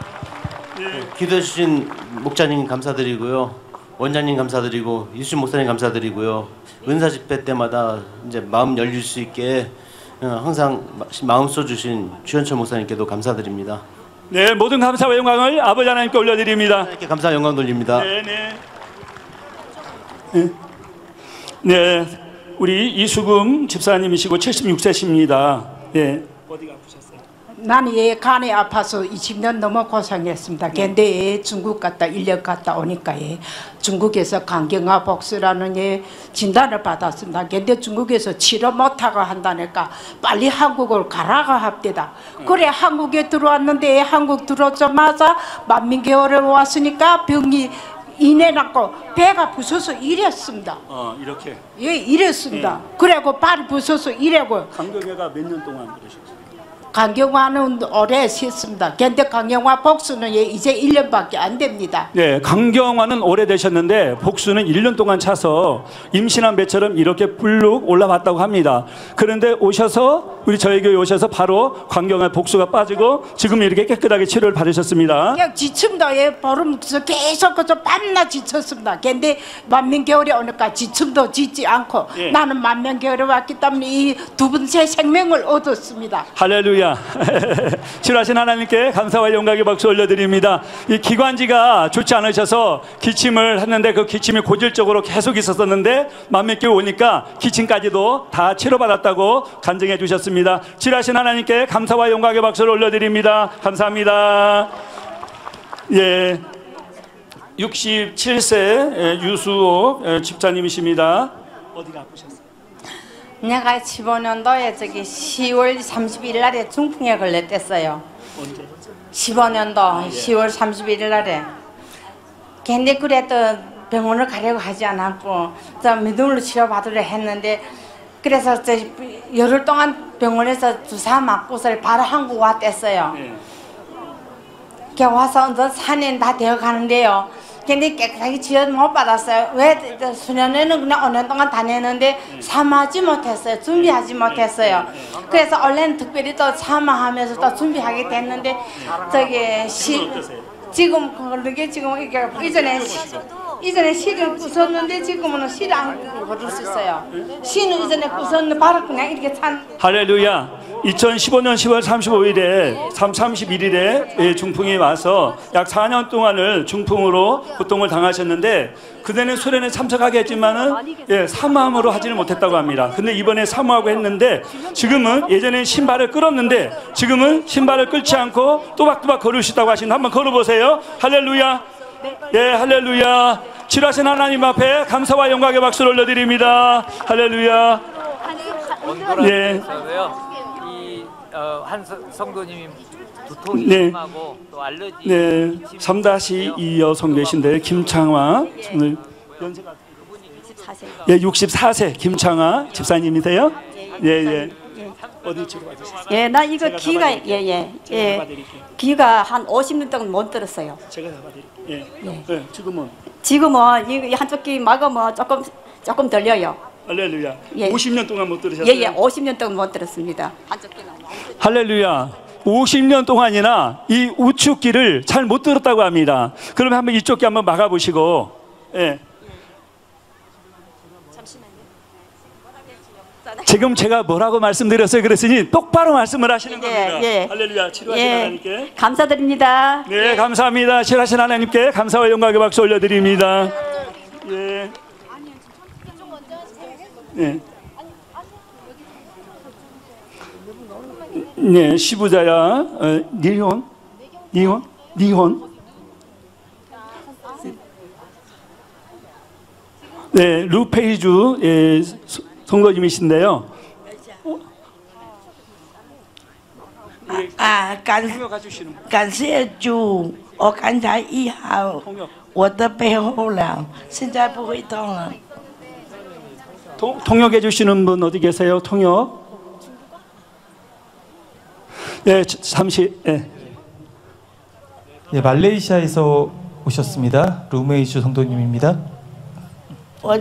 기도해 주신 목자님 감사드리고요. 원장님 감사드리고 이수진 목사님 감사드리고요. 은사 집회 때마다 이제 마음 열릴 수 있게 항상 마음 써주신 주현철 목사님께도 감사드립니다. 네, 모든 감사와 영광을 아버지 하나님께 올려드립니다. 하나님께 감사와 영광 돌립니다. 네, 우리 이수금 집사님이시고 76세십니다. 네. 어디가 아프셨어요? 나는 얘 간이 아파서 20년 넘어 고생했습니다. 근데 중국 갔다 1년 갔다 오니까 중국에서 강경화 복수라는 진단을 받았습니다. 근데 중국에서 치료 못하고 한다니까 빨리 한국을 가라고 합니다. 그래 한국에 들어왔는데 한국 들어오자마자 만민개월에 왔으니까 병이 이내 났고 배가 부서서 이랬습니다. 이렇게? 예, 이랬습니다. 그리고 발이 부서서 이래고. 강경화가 몇 년 동안 그러셨어요? 강경화는 오래 했습니다. 근데 강경화 복수는 이제 1년밖에 안 됩니다. 네, 강경화는 오래되셨는데 복수는 1년 동안 차서 임신한 배처럼 이렇게 불룩 올라왔다고 합니다. 그런데 오셔서 우리 저희 교회 오셔서 바로 강경화 복수가 빠지고 지금 이렇게 깨끗하게 치료를 받으셨습니다. 그냥 지침도 보름서 계속 그저 밤낮 지쳤습니다. 근데 만민개월에 오니까 지침도 짓지 않고 나는 만민개월에 왔기 때문에 이 두 분 새 생명을 얻었습니다. 할렐루야. 치료하신 하나님께 감사와 영광의 박수 올려드립니다. 이 기관지가 좋지 않으셔서 기침을 했는데 그 기침이 고질적으로 계속 있었었는데 만몇개 오니까 기침까지도 다 치료받았다고 간증해 주셨습니다. 치료하신 하나님께 감사와 영광의 박수를 올려드립니다. 감사합니다. 예, 67세 유수옥 집사님이십니다. 어디가 아프셨어요? 내가 15년도에 저기 10월 31일 날에 중풍에 걸렸댔어요. 언제? 15년도 10월 31일 날에. 근데 그래도 병원을 가려고 하지 않았고 저 믿음으로 치료받으려 했는데 그래서 저 열흘 동안 병원에서 주사 맞고서 바로 한국 왔댔어요. 그 와서 산에 다 되어 가는데요. 근데 깨끗하게 치료 못 받았어요. 왜 수련회는 그냥 5년 동안 다녔는데 참아하지 못했어요. 준비하지 못했어요. 그래서 원래는 특별히 또 참아하면서 또 준비하게 됐는데 저기 지금 그게 지금 이게 이전에 실을 부쉈는데 지금은 실 안 걸을 수 있어요. 실은 이전에 부쉈는데 바로 그냥 이렇게 찬. 할렐루야. 2015년 10월 35일에 31일에 중풍이 와서 약 4년 동안을 중풍으로 고통을 당하셨는데 그때는 수련에 참석하게 했지만은 사모함으로 하지는 못했다고 합니다. 근데 이번에 사모하고 했는데 지금은 예전에 신발을 끌었는데 지금은 신발을 끌지 않고 또박또박 걸을 수 있다고 하시는데 한번 걸어보세요. 할렐루야. 예, 할렐루야. 치료하신 하나님 앞에 감사와 영광의 박수를 올려드립니다. 할렐루야. 예. 한 성도님이 두통이 심하고 또 알러지. 네, 3-2 여성 계신데 김창화. 연세가 예, 64세 김창화 집사님이세요? 예. 어디 치료받으셨어요? 예, 나 이거 귀가 귀가 한 50년 동안 못 들었어요. 제가 잡아드릴게요. 예. 지금은 이 한쪽 귀 막으면 조금 들려요. 할렐루야. 50년 동안 못 들으셨어요? 예, 50년 동안 못 들었습니다. 한쪽 귀는 할렐루야. 50년 동안이나 이 우측 귀를 잘 못 들었다고 합니다. 그러면 한번 이쪽 귀 한번 막아보시고. 예. 지금 제가 뭐라고 말씀드렸어요? 그랬으니 똑바로 말씀을 하시는 겁니다. 할렐루야. 치료하신 하나님께 감사드립니다. 네, 감사합니다. 치료하신 하나님께 감사와 영광의 박수 올려드립니다. 예. 네. 네, 시부자야 니혼. 네, 루페이주 성도님이신데요. 感谢主，我刚才医好我的背后了，现在不会痛了。 통역해 주시는 분 어디 계세요? 통역. 네, 잠시. 네. 예, 말레이시아에서 오셨습니다. 루메이슈 성도님입니다. 我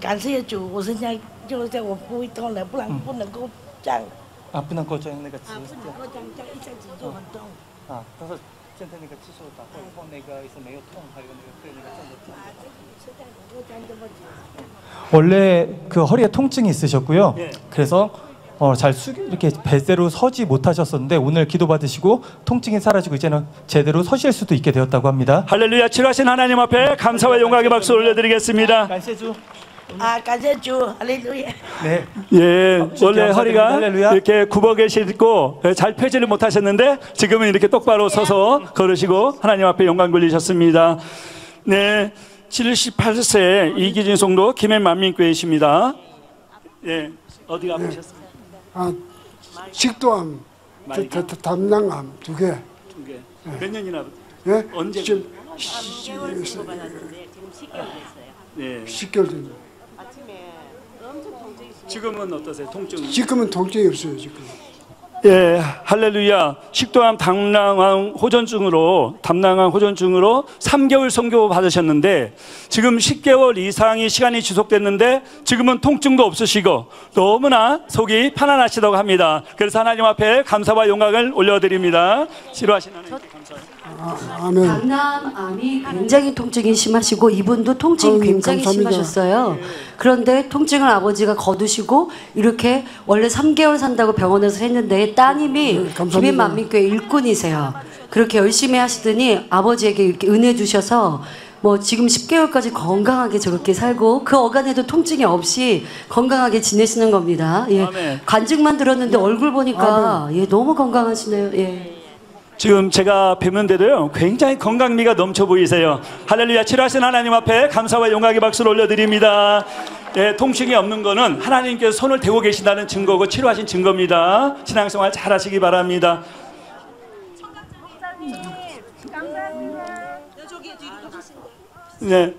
感谢主，我现在就是我不会痛了，不然不能够这样。 아, 不能够这样那个姿势。不能够这样，这样一下子就很痛。啊，但是现在那个技术打过以后，那个是没有痛，还有那个对那个震的痛。 现在能够这样这么久。 원래 그 허리에 통증이 있으셨고요. 그래서 이렇게 제대로 서지 못하셨었는데 오늘 기도받으시고 통증이 사라지고 이제는 제대로 서실 수도 있게 되었다고 합니다. 할렐루야. 치료하신 하나님 앞에 감사와 영광의 박수 올려드리겠습니다. 感谢主，哈利路亚。 네. 예, 원래 허리가 할렐루야. 이렇게 굽어 계시고 잘 펴지를 못하셨는데 지금은 이렇게 똑바로 서서 걸으시고 하나님 앞에 영광 돌리셨습니다. 네. 78세 이기진 성도 김해 만민교회이십니다. 예, 어디가 아프셨습니까? 아, 식도암, 담낭암 두 개. 두 개. 몇 년이나? 예? 언제? 지금 3개월 정도 받았는데 지금 10개월 됐어요. 네. 10개월 됐네. 아침에 엄청 통증이 있어요. 지금은 어떠세요? 통증? 지금은 통증이 없어요. 지금. 예, 할렐루야. 식도암 담낭암 호전증으로 3개월 선교 받으셨는데 지금 10개월 이상의 시간이 지속됐는데 지금은 통증도 없으시고 너무나 속이 편안하시다고 합니다. 그래서 하나님 앞에 감사와 영광을 올려드립니다. 치료하신 하나님께 감사합니다. 아멘. 담낭암이 굉장히 통증이 심하시고 이분도 통증이 굉장히 감사합니다. 심하셨어요. 그런데 통증을 아버지가 거두시고 이렇게 원래 3개월 산다고 병원에서 했는데 따님이 김해 만민교회 일꾼이세요. 그렇게 열심히 하시더니 아버지에게 이렇게 은혜 주셔서 뭐 지금 10개월까지 건강하게 저렇게 살고 그 어간에도 통증이 없이 건강하게 지내시는 겁니다. 예. 아멘. 관증만 들었는데 얼굴 보니까 예, 너무 건강하시네요. 예. 지금 제가 뵙는데도요 굉장히 건강미가 넘쳐 보이세요. 할렐루야. 치료하신 하나님 앞에 감사와 영광의 박수를 올려드립니다. 예, 통증이 없는 거는 하나님께서 손을 대고 계신다는 증거고 치료하신 증거입니다. 신앙생활 잘 하시기 바랍니다. 네.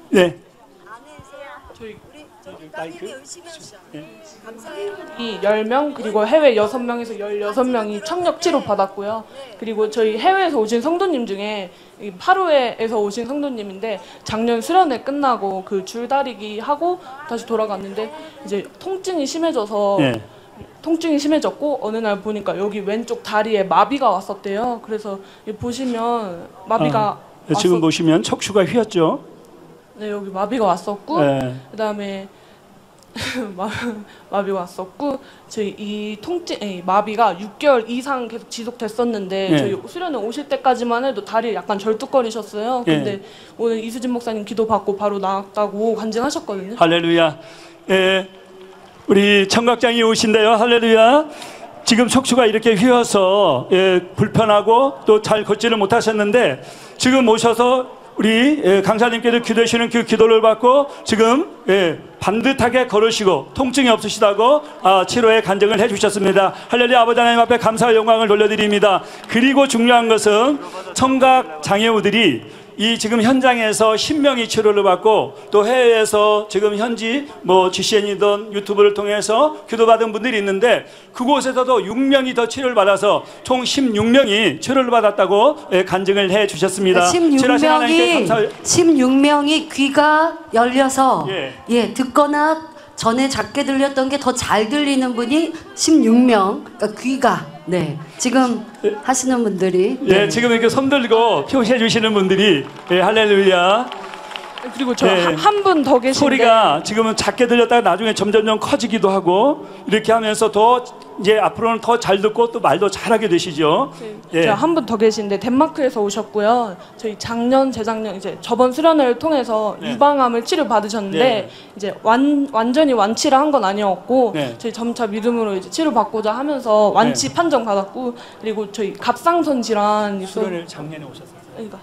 네. 이 10명 그리고 해외 6명에서 16명이 청력 치료 받았고요. 그리고 저희 해외에서 오신 성도님 중에 파루에에서 오신 성도님인데 작년 수련회 끝나고 그 줄다리기 하고 다시 돌아갔는데 이제 통증이 심해져서 통증이 심해졌고 어느 날 보니까 여기 왼쪽 다리에 마비가 왔었대요. 그래서 보시면 마비가 지금 보시면 척추가 휘었죠. 네, 여기 마비가 왔었고 그다음에 마비가 왔었고 저희 이 마비가 6개월 이상 계속 지속됐었는데 저희 수련회 오실 때까지만 해도 다리 약간 절뚝거리셨어요. 근데 오늘 이수진 목사님 기도 받고 바로 나았다고 간증하셨거든요. 할렐루야. 예, 우리 청각장이 오신대요. 할렐루야. 지금 척추가 이렇게 휘어서 불편하고 또 잘 걷지를 못하셨는데 지금 오셔서 우리 강사님께서 기도하시는 그 기도를 받고 지금 반듯하게 걸으시고 통증이 없으시다고 치료에 간증을 해주셨습니다. 할렐루야. 아버지 하나님 앞에 감사와 영광을 돌려드립니다. 그리고 중요한 것은 청각 장애우들이 이 지금 현장에서 10명이 치료를 받고 또 해외에서 지금 현지 뭐 GCN이든 유튜브를 통해서 기도받은 분들이 있는데 그곳에서도 6명이 더 치료를 받아서 총 16명이 치료를 받았다고 간증을 해 주셨습니다. 16명이 귀가 열려서 듣거나 전에 작게 들렸던 게 더 잘 들리는 분이 16명, 그러니까 귀가 지금 하시는 분들이 지금 이렇게 손 들고 표시해 주시는 분들이 할렐루야. 그리고 저 한 분 더 계신데 소리가 지금은 작게 들렸다가 나중에 점점 커지기도 하고 이렇게 하면서 더 이제 앞으로는 더 잘 듣고 또 말도 잘하게 되시죠. 한 분 더 계신데 덴마크에서 오셨고요. 저희 작년, 재작년 이제 저번 수련회를 통해서 유방암을 치료 받으셨는데 이제 완전히 완치를 한 건 아니었고 저희 점차 믿음으로 이제 치료 받고자 하면서 완치 판정 받았고 그리고 저희 갑상선 질환 수련회 작년에 오셨어요. 그러니까.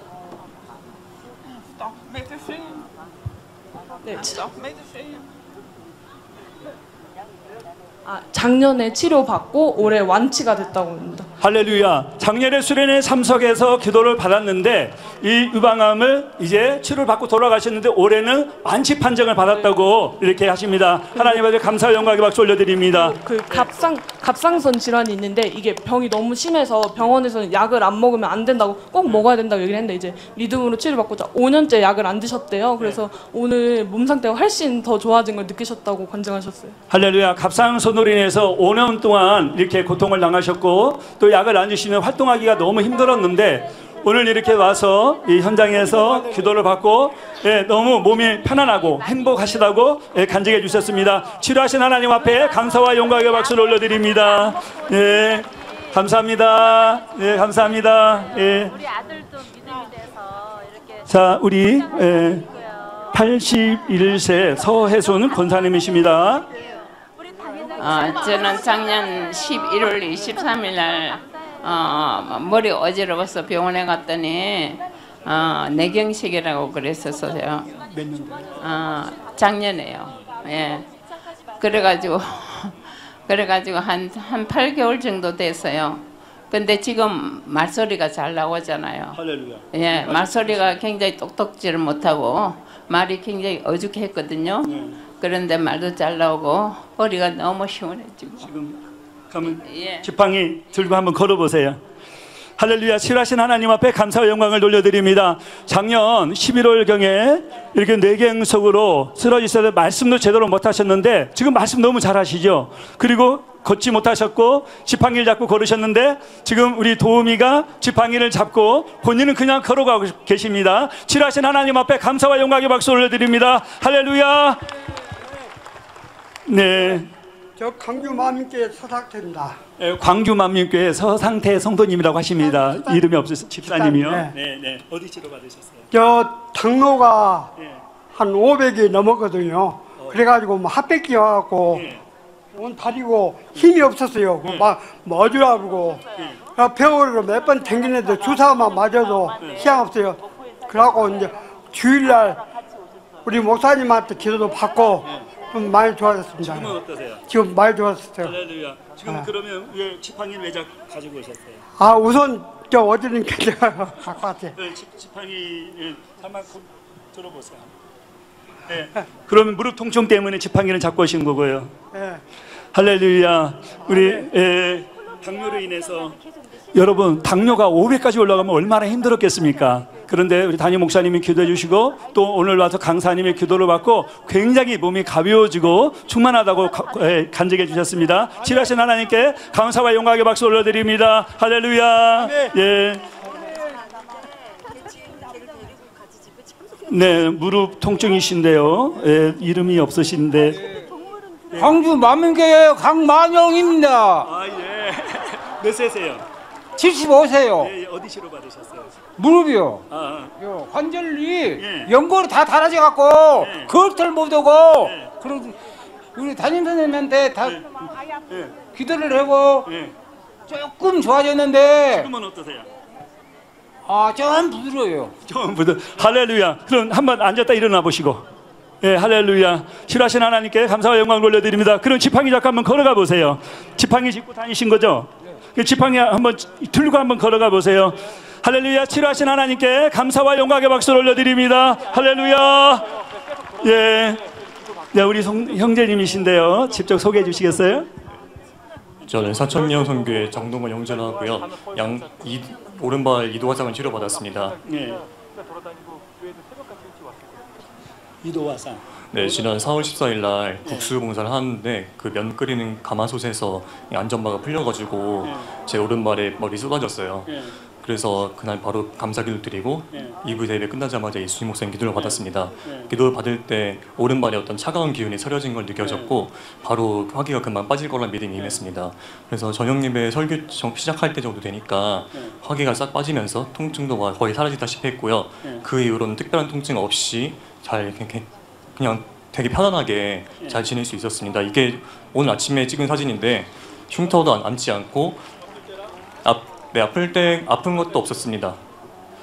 작년에 치료받고 올해 완치가 됐다고 합니다. 할렐루야. 작년에 수련회 참석해서 기도를 받았는데 이 유방암을 이제 치료를 받고 돌아가셨는데 올해는 완치 판정을 받았다고 이렇게 하십니다. 하나님께 감사와 영광의 박수 올려드립니다. 그 갑상선 질환이 있는데 이게 병이 너무 심해서 병원에서는 약을 안 먹으면 안 된다고 꼭 먹어야 된다고 얘기를 했는데 이제 믿음으로 치료받고 5년째 약을 안 드셨대요. 그래서 오늘 몸 상태가 훨씬 더 좋아진 걸 느끼셨다고 관증하셨어요. 할렐루야. 갑상선으로 인해서 5년 동안 이렇게 고통을 당하셨고 또 약을 안 드시면 활동하기가 너무 힘들었는데 오늘 이렇게 와서 이 현장에서 기도를 받고 너무 몸이 편안하고 행복하시다고 간증해 주셨습니다. 치료하신 하나님 앞에 감사와 영광의 박수를 올려드립니다. 감사합니다. 감사합니다. 우리 아들도 믿음이 돼서 이렇게 자, 우리 81세 서혜순 권사님이십니다. 저는 작년 11월 23일 날 머리 어지러워서 병원에 갔더니 뇌경색이라고 그랬었어요. 몇 년? 작년에요. 예. 그래가지고 한 8개월 정도 됐어요. 근데 지금 말소리가 잘 나오잖아요. 할렐루야. 예, 말소리가 굉장히 똑똑지를 못하고 말이 굉장히 어죽했거든요. 그런데 말도 잘 나오고 허리가 너무 시원해지고. 지금 가면 지팡이 들고 한번 걸어보세요. 할렐루야. 치료하신 하나님 앞에 감사와 영광을 돌려드립니다. 작년 11월경에 이렇게 뇌경색으로 쓰러지셔서 말씀도 제대로 못하셨는데 지금 말씀 너무 잘하시죠. 그리고 걷지 못하셨고 지팡이를 잡고 걸으셨는데 지금 우리 도우미가 지팡이를 잡고 본인은 그냥 걸어가고 계십니다. 치료하신 하나님 앞에 감사와 영광의 박수 올려드립니다. 할렐루야. 네. 저 광주 만민교회 서상태입니다. 광주 만민교회 서상태 성도님이라고 하십니다. 이름이 없으신 집사님이요. 네. 어디 치료 받으셨어요? 저 당뇨가 한 500이 넘었거든요. 그래가지고 뭐 핫백기 와갖고 온 다리고 힘이 없었어요. 막 어지러우고 병원으로 몇 번 댕기는데 주사만 맞아도 희망 없어요. 그래갖고 이제 주일날 우리 목사님한테 기도도 받고 좀 많이 좋아졌습니다. 지금은 어떠세요? 지금 많이 좋아졌어요. 할렐루야. 지금 그러면 왜 지팡이를 왜 가지고 오셨어요? 우선 저 어디는 제가 갖고 왔어요. 지팡이 한번 들어보세요. 네. 그러면 무릎 통증 때문에 지팡이를 잡고 오신 거고요. 네. 할렐루야. 우리 당뇨로 인해서 여러분 당뇨가 500까지 올라가면 얼마나 힘들었겠습니까? 그런데 우리 담임 목사님이 기도해 주시고 또 오늘 와서 강사님의 기도를 받고 굉장히 몸이 가벼워지고 충만하다고 간증해 주셨습니다. 치료하신 하나님께 감사와 영광의 박수 올려드립니다. 할렐루야. 네, 무릎 통증이신데요. 이름이 없으신데. 광주 만민교회 강만영입니다. 몇 세세요? 75세요. 어디 치료 받으셨어요? 무릎이요. 관절이 연골이 다 달아져 갖고 겉을 못 오고 그런 우리 담임 선생님한테 다 기도를 하고 조금 좋아졌는데 지금은 어떠세요? 좀 부드러워요. 좀 부드러. 할렐루야. 그럼 한번 앉았다 일어나 보시고. 할렐루야. 치료하신 하나님께 감사와 영광을 올려드립니다. 그럼 지팡이 잡고 한번 걸어가 보세요. 지팡이 짚고 다니신 거죠? 그 지팡이 한번 들고 한번 걸어가 보세요. 할렐루야. 치료하신 하나님께 감사와 영광의 박수를 올려드립니다. 할렐루야. 네, 우리 형제님이신데요. 직접 소개해 주시겠어요? 저는 사천명 선교회 장동건 형제라 하고요. 오른발 이도화상을 치료받았습니다. 이도화상. 네, 지난 4월 14일 날 국수 봉사를 하는데 그 면 끓이는 가마솥에서 안전바가 풀려가지고 제 오른발에 머리 쏟아졌어요. 그래서 그날 바로 감사기도 드리고 2부 예배 끝나자마자 예수님 목사님 기도를 받았습니다. 기도를 받을 때 오른발에 어떤 차가운 기운이 서려진 걸 느껴졌고 바로 화기가 금방 빠질 거란 믿음이 임했습니다. 그래서 저녁 예배 설교 시작할 때 정도 되니까 화기가 싹 빠지면서 통증도 거의 사라지다시피 했고요. 그 이후로는 특별한 통증 없이 잘 그냥 되게 편안하게 잘 지낼 수 있었습니다. 이게 오늘 아침에 찍은 사진인데 흉터도 남지 않고 아픈 것도 없었습니다.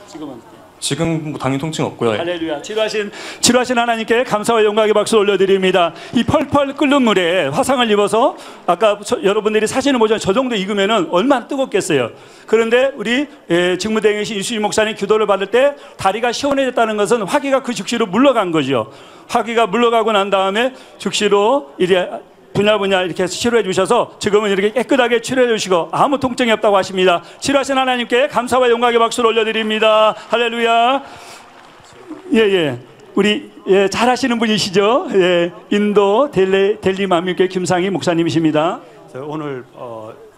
지금은? 지금 뭐 당연히 통증 없고요. 할렐루야. 치료하신 하나님께 감사와 영광의 박수 올려드립니다. 이 펄펄 끓는 물에 화상을 입어서 아까 여러분들이 사진을 보시면 저 정도 익으면은 얼마나 뜨겁겠어요. 그런데 우리 직무대행이신 이수진 목사님 기도를 받을 때 다리가 시원해졌다는 것은 화기가 그 즉시로 물러간 거죠. 화기가 물러가고 난 다음에 즉시로 이제 분야 이렇게 치료해 주셔서 지금은 이렇게 깨끗하게 치료해 주시고 아무 통증이 없다고 하십니다. 치료하신 하나님께 감사와 영광의 박수를 올려드립니다. 할렐루야. 예예. 우리 잘하시는 분이시죠. 인도 델리 만민교회 김상희 목사님이십니다. 오늘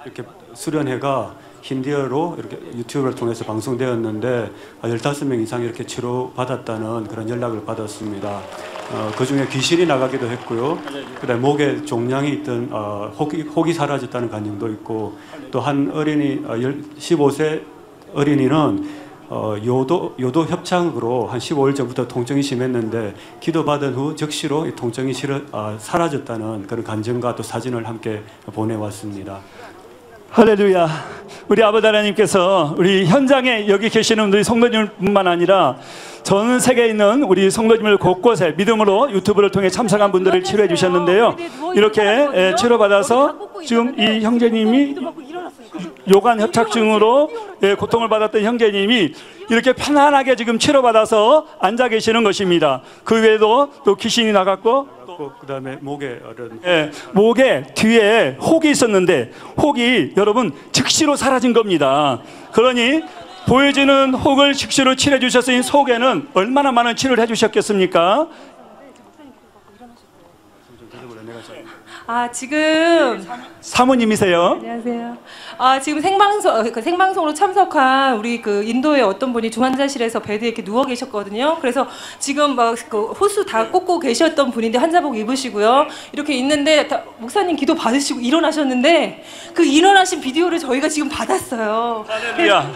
이렇게 수련회가 힌디어로 이렇게 유튜브를 통해서 방송되었는데 15명 이상 이렇게 치료받았다는 그런 연락을 받았습니다. 그 중에 귀신이 나가기도 했고요. 그다음에 목에 종양이 있던 혹이 사라졌다는 간증도 있고, 또 한 어린이 15세 어린이는 요도 협착으로 한 15일 전부터 통증이 심했는데 기도받은 후 즉시로 이 통증이 사라졌다는 그런 간증과 또 사진을 함께 보내왔습니다. 할렐루야. 우리 아버지 하나님께서 우리 현장에 여기 계시는 우리 성도님뿐만 아니라 전 세계에 있는 우리 성도님을 곳곳에 믿음으로 유튜브를 통해 참석한 분들을 치료해 주셨는데요. 이렇게 치료받아서 지금 이 형제님이 요관 협착증으로 고통을 받았던 형제님이 이렇게 편안하게 지금 치료받아서 앉아 계시는 것입니다. 그 외에도 또 귀신이 나갔고 그다음에 목에 목에 뒤에 혹이 있었는데 혹이 여러분 즉시로 사라진 겁니다. 그러니 보여지는 혹을 즉시로 치료해 주셨으니 속에는 얼마나 많은 치료를 해주셨겠습니까? 지금 사모님이세요? 안녕하세요. 지금 생방송으로 참석한 우리 그 인도의 어떤 분이 중환자실에서 베드에 이렇게 누워 계셨거든요. 그래서 지금 막 그 호수 다 꽂고 계셨던 분인데 환자복 입으시고요. 이렇게 있는데 목사님 기도 받으시고 일어나셨는데 그 일어나신 비디오를 저희가 지금 받았어요. 할렐루야.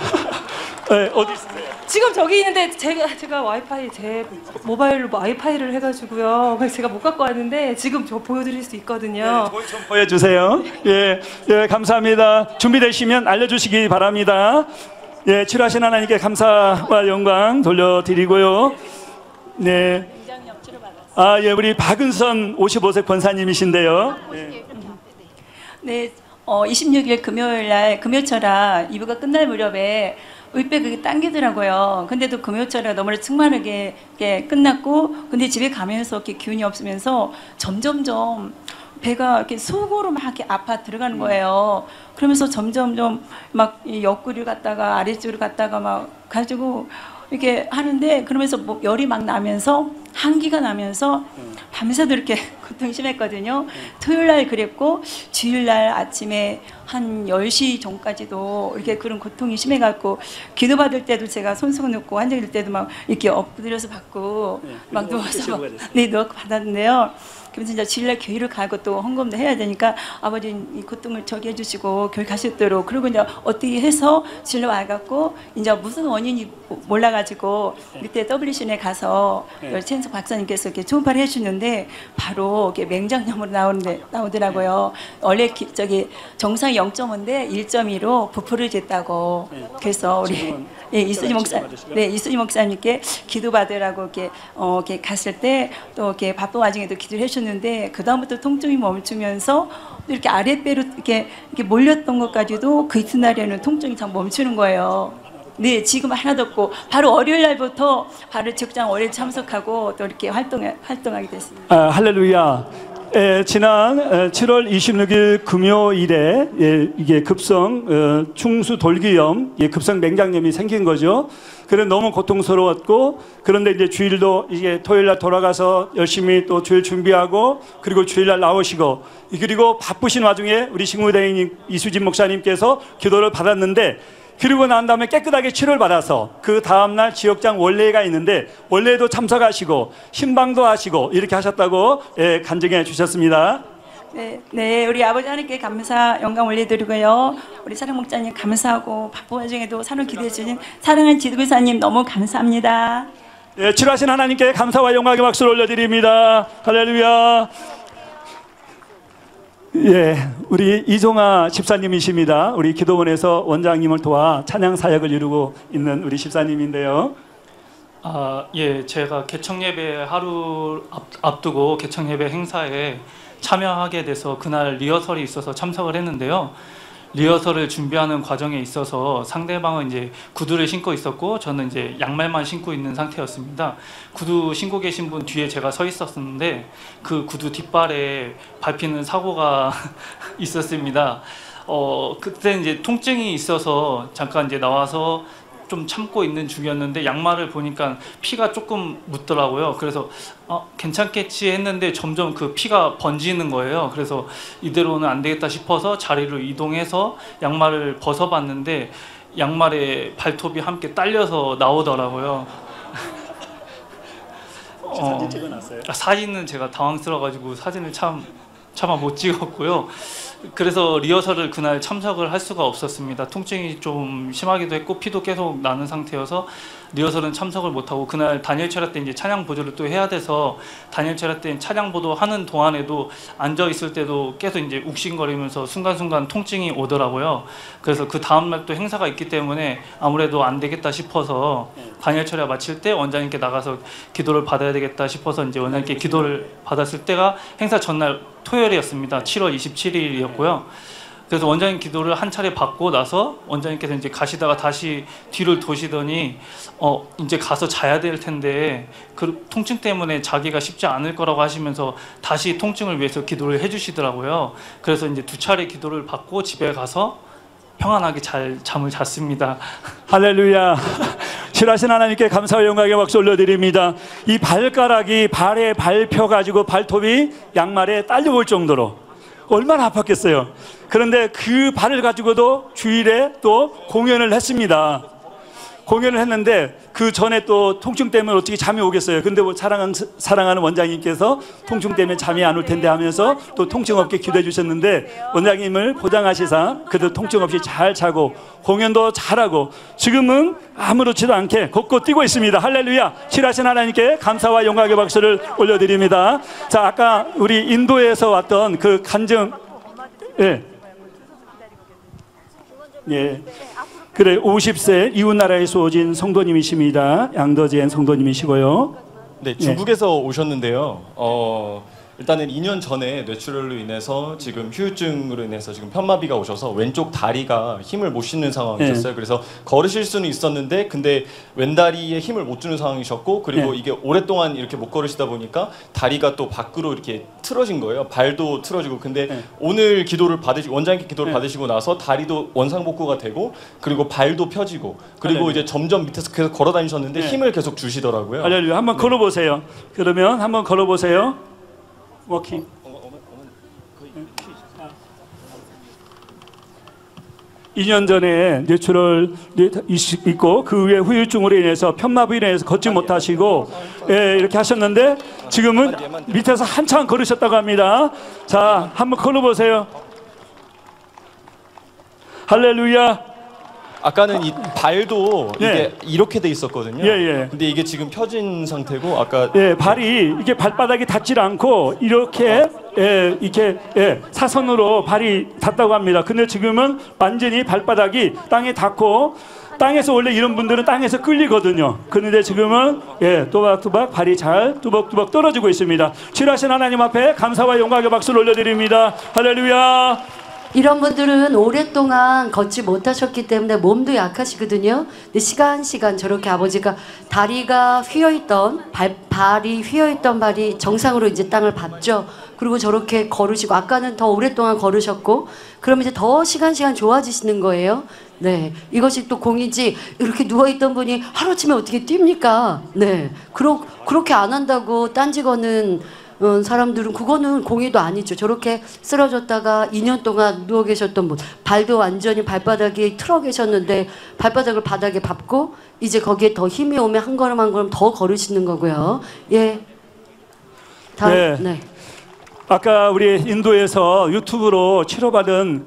어디 있으세요? 지금 저기 있는데 제가 와이파이 제 모바일로 와이파이를 해가지고요. 그래서 제가 못 갖고 왔는데 지금 저 보여드릴 수 있거든요. 좀 보여주세요. 예, 감사합니다. 준비되시면 알려주시기 바랍니다. 예, 치료하신 하나님께 감사와 영광 돌려드리고요. 네. 예, 우리 박은선 55세 권사님이신데요. 네, 26일 금요일 날 금요철화 2부가 끝날 무렵에 의백이 당기더라고요. 근데도 금요철에 너무나 충만하게 끝났고, 근데 집에 가면서 이렇게 기운이 없으면서 점점점 배가 이렇게 속으로 막 이렇게 아파 들어가는 거예요. 그러면서 점점점 막 옆구리를 갔다가 아래쪽으로 갔다가 막 가지고 이렇게 하는데, 그러면서 뭐 열이 막 나면서 한기가 나면서 밤새도 이렇게 고통이 심했거든요. 토요일 날 그랬고 주일 날 아침에 한 10시 전까지도 이렇게 그런 고통이 심해갖고 기도받을 때도 제가 손수건 넣고 환자일 때도 막 이렇게 엎드려서 받고 막 누워서 누워서 받았는데요. 그래서 이제 주일날 교회를 가고 또 헌금도 해야 되니까 아버지 이 고통을 저기 해주시고 교회 가셨도록, 그리고 이제 어떻게 해서 주일날 와갖고 이제 무슨 원인이 몰라가지고 밑에 WCN에 가서 최은석 박사님께서 이렇게 초음파를 해주는데 바로 이렇게 맹장염으로 나오더라고요. 원래 저기 정상 0.5인데 1.2로 부풀을 쟀다고. 그래서 우리 이수지 목사님께 기도 받으라고 이렇게 갔을 때 또 이렇게 바쁜 와중에도 기도를 해주는데 그 다음부터 통증이 멈추면서 이렇게 아랫배로 이렇게 몰렸던 것까지도 그 이튿날에는 통증이 참 멈추는 거예요. 네, 지금 하나도 없고 바로 월요일 날부터 바로 직장 월요일 참석하고 또 이렇게 활동하게 됐습니다. 할렐루야. 지난 7월 26일 금요일에 이게 급성 충수 돌기염, 급성 맹장염이 생긴 거죠. 그래 너무 고통스러웠고, 그런데 이제 주일도 이게 토요일 날 돌아가서 열심히 또 주일 준비하고, 그리고 주일 날 나오시고, 그리고 바쁘신 와중에 우리 식무대행 이수진 목사님께서 기도를 받았는데, 그리고 난 다음에 깨끗하게 치료를 받아서 그 다음날 지역장 원례가 있는데 원례도 참석하시고 신방도 하시고 이렇게 하셨다고 간증해 주셨습니다. 네, 우리 아버지 하나님께 감사 영광 올려드리고요. 우리 사랑 목자님 감사하고 바쁜 와중에도 사랑 기도해 주신 사랑하는 지도교사님 너무 감사합니다. 치료하신 하나님께 감사와 영광의 박수를 올려드립니다. 할렐루야. 우리 이종아 집사님이십니다. 우리 기도원에서 원장님을 도와 찬양 사역을 이루고 있는 우리 집사님인데요. 예, 제가 개청예배 하루 앞두고 개청예배 행사에 참여하게 돼서 그날 리허설이 있어서 참석을 했는데요. 리허설을 준비하는 과정에 있어서 상대방은 이제 구두를 신고 있었고 저는 이제 양말만 신고 있는 상태였습니다. 구두 신고 계신 분 뒤에 제가 서 있었는데 그 구두 뒷발에 밟히는 사고가 있었습니다. 그때 이제 통증이 있어서 잠깐 이제 나와서 좀 참고 있는 중이었는데 양말을 보니까 피가 조금 묻더라고요. 그래서 괜찮겠지 했는데 점점 그 피가 번지는 거예요. 그래서 이대로는 안 되겠다 싶어서 자리를 이동해서 양말을 벗어봤는데 양말에 발톱이 함께 딸려서 나오더라고요. 사진 찍어놨어요? 사진은 제가 당황스러워가지고 사진을 차마 못 찍었고요. 그래서 리허설을 그날 참석을 할 수가 없었습니다. 통증이 좀 심하기도 했고 피도 계속 나는 상태여서 리허설은 참석을 못하고 그날 단일 철야 때 이제 찬양 보조를 또 해야 돼서 단일 철야 때 찬양 보도 하는 동안에도 앉아 있을 때도 계속 이제 욱신거리면서 순간순간 통증이 오더라고요. 그래서 그 다음 날 또 행사가 있기 때문에 아무래도 안 되겠다 싶어서 단일 철야 마칠 때 원장님께 나가서 기도를 받아야 되겠다 싶어서 이제 원장님께 기도를 받았을 때가 행사 전날 토요일이었습니다. 7월 27일이었고요. 그래서 원장님 기도를 한 차례 받고 나서 원장님께서 이제 가시다가 다시 뒤를 도시더니 이제 가서 자야 될 텐데 그 통증 때문에 자기가 쉽지 않을 거라고 하시면서 다시 통증을 위해서 기도를 해주시더라고요. 그래서 이제 두 차례 기도를 받고 집에 가서 평안하게 잘 잠을 잤습니다. 할렐루야. 실하신 하나님께 감사와 영광의 박수 올려드립니다. 이 발가락이 발에 밟혀가지고 발톱이 양말에 딸려올 정도로 얼마나 아팠겠어요. 그런데 그 발을 가지고도 주일에 또 공연을 했습니다. 공연을 했는데 그 전에 또 통증 때문에 어떻게 잠이 오겠어요. 근데 뭐 사랑하는 원장님께서 통증 때문에 잠이 안 올 텐데 하면서 또 통증 없게 기도해 주셨는데 원장님을 보장하시사 그래도 통증 없이 잘 자고 공연도 잘하고 지금은 아무렇지도 않게 걷고 뛰고 있습니다. 할렐루야. 실하신 하나님께 감사와 영광의 박수를 올려드립니다. 자, 아까 우리 인도에서 왔던 그 간증, 예. 그래, 50세 이웃나라에서 오신 성도님이십니다. 양더지엔 성도님이시고요. 네, 중국에서 오셨는데요. 일단은 2년 전에 뇌출혈로 인해서 지금 후유증으로 인해서 지금 편마비가 오셔서 왼쪽 다리가 힘을 못 싣는 상황이셨어요. 그래서 걸으실 수는 있었는데 근데 왼다리에 힘을 못 주는 상황이셨고 그리고 이게 오랫동안 이렇게 못 걸으시다 보니까 다리가 또 밖으로 이렇게 틀어진 거예요. 발도 틀어지고 근데 오늘 기도를 받으시고 원장님께 기도를 받으시고 나서 다리도 원상복구가 되고 그리고 발도 펴지고 그리고 이제 점점 밑에서 계속 걸어 다니셨는데 힘을 계속 주시더라고요. 할렐루야. 한번 걸어보세요. 그러면 한번 걸어보세요. 워킹. 2년 전에 뇌출혈 있고 그 후에 후유증으로 인해서 편마비로 인해서 걷지 못하시고 이렇게 하셨는데 지금은 밑에서 한참 걸으셨다고 합니다. 자, 한번 걸어보세요. 할렐루야. 아까는 이 발도 이게 이렇게 돼 있었거든요. 근데 이게 지금 펴진 상태고 아까 발이 이게 발바닥이 닿질 않고 이렇게 사선으로 발이 닿다고 합니다. 근데 지금은 완전히 발바닥이 땅에 닿고 땅에서 원래 이런 분들은 땅에서 끌리거든요. 그런데 지금은 또박또박 발이 잘 뚜벅뚜벅 떨어지고 있습니다. 치료하신 하나님 앞에 감사와 영광의 박수를 올려드립니다. 할렐루야. 이런 분들은 오랫동안 걷지 못하셨기 때문에 몸도 약하시거든요. 근데 시간 저렇게 아버지가 다리가 휘어있던 발이 휘어있던 발이 정상으로 이제 땅을 밟죠. 그리고 저렇게 걸으시고 아까는 더 오랫동안 걸으셨고 그러면 이제 더 시간 좋아지시는 거예요. 네, 이것이 또 공이지 이렇게 누워있던 분이 하루아침에 어떻게 뜁니까? 네, 그렇게 안 한다고 딴지거는 사람들은 그거는 공의도 아니죠. 저렇게 쓰러졌다가 2년 동안 누워 계셨던 분 발도 완전히 발바닥이 틀어 계셨는데 발바닥을 바닥에 밟고 이제 거기에 더 힘이 오면 한 걸음 한 걸음 더 걸으시는 거고요. 다음. 아까 우리 인도에서 유튜브로 치료받은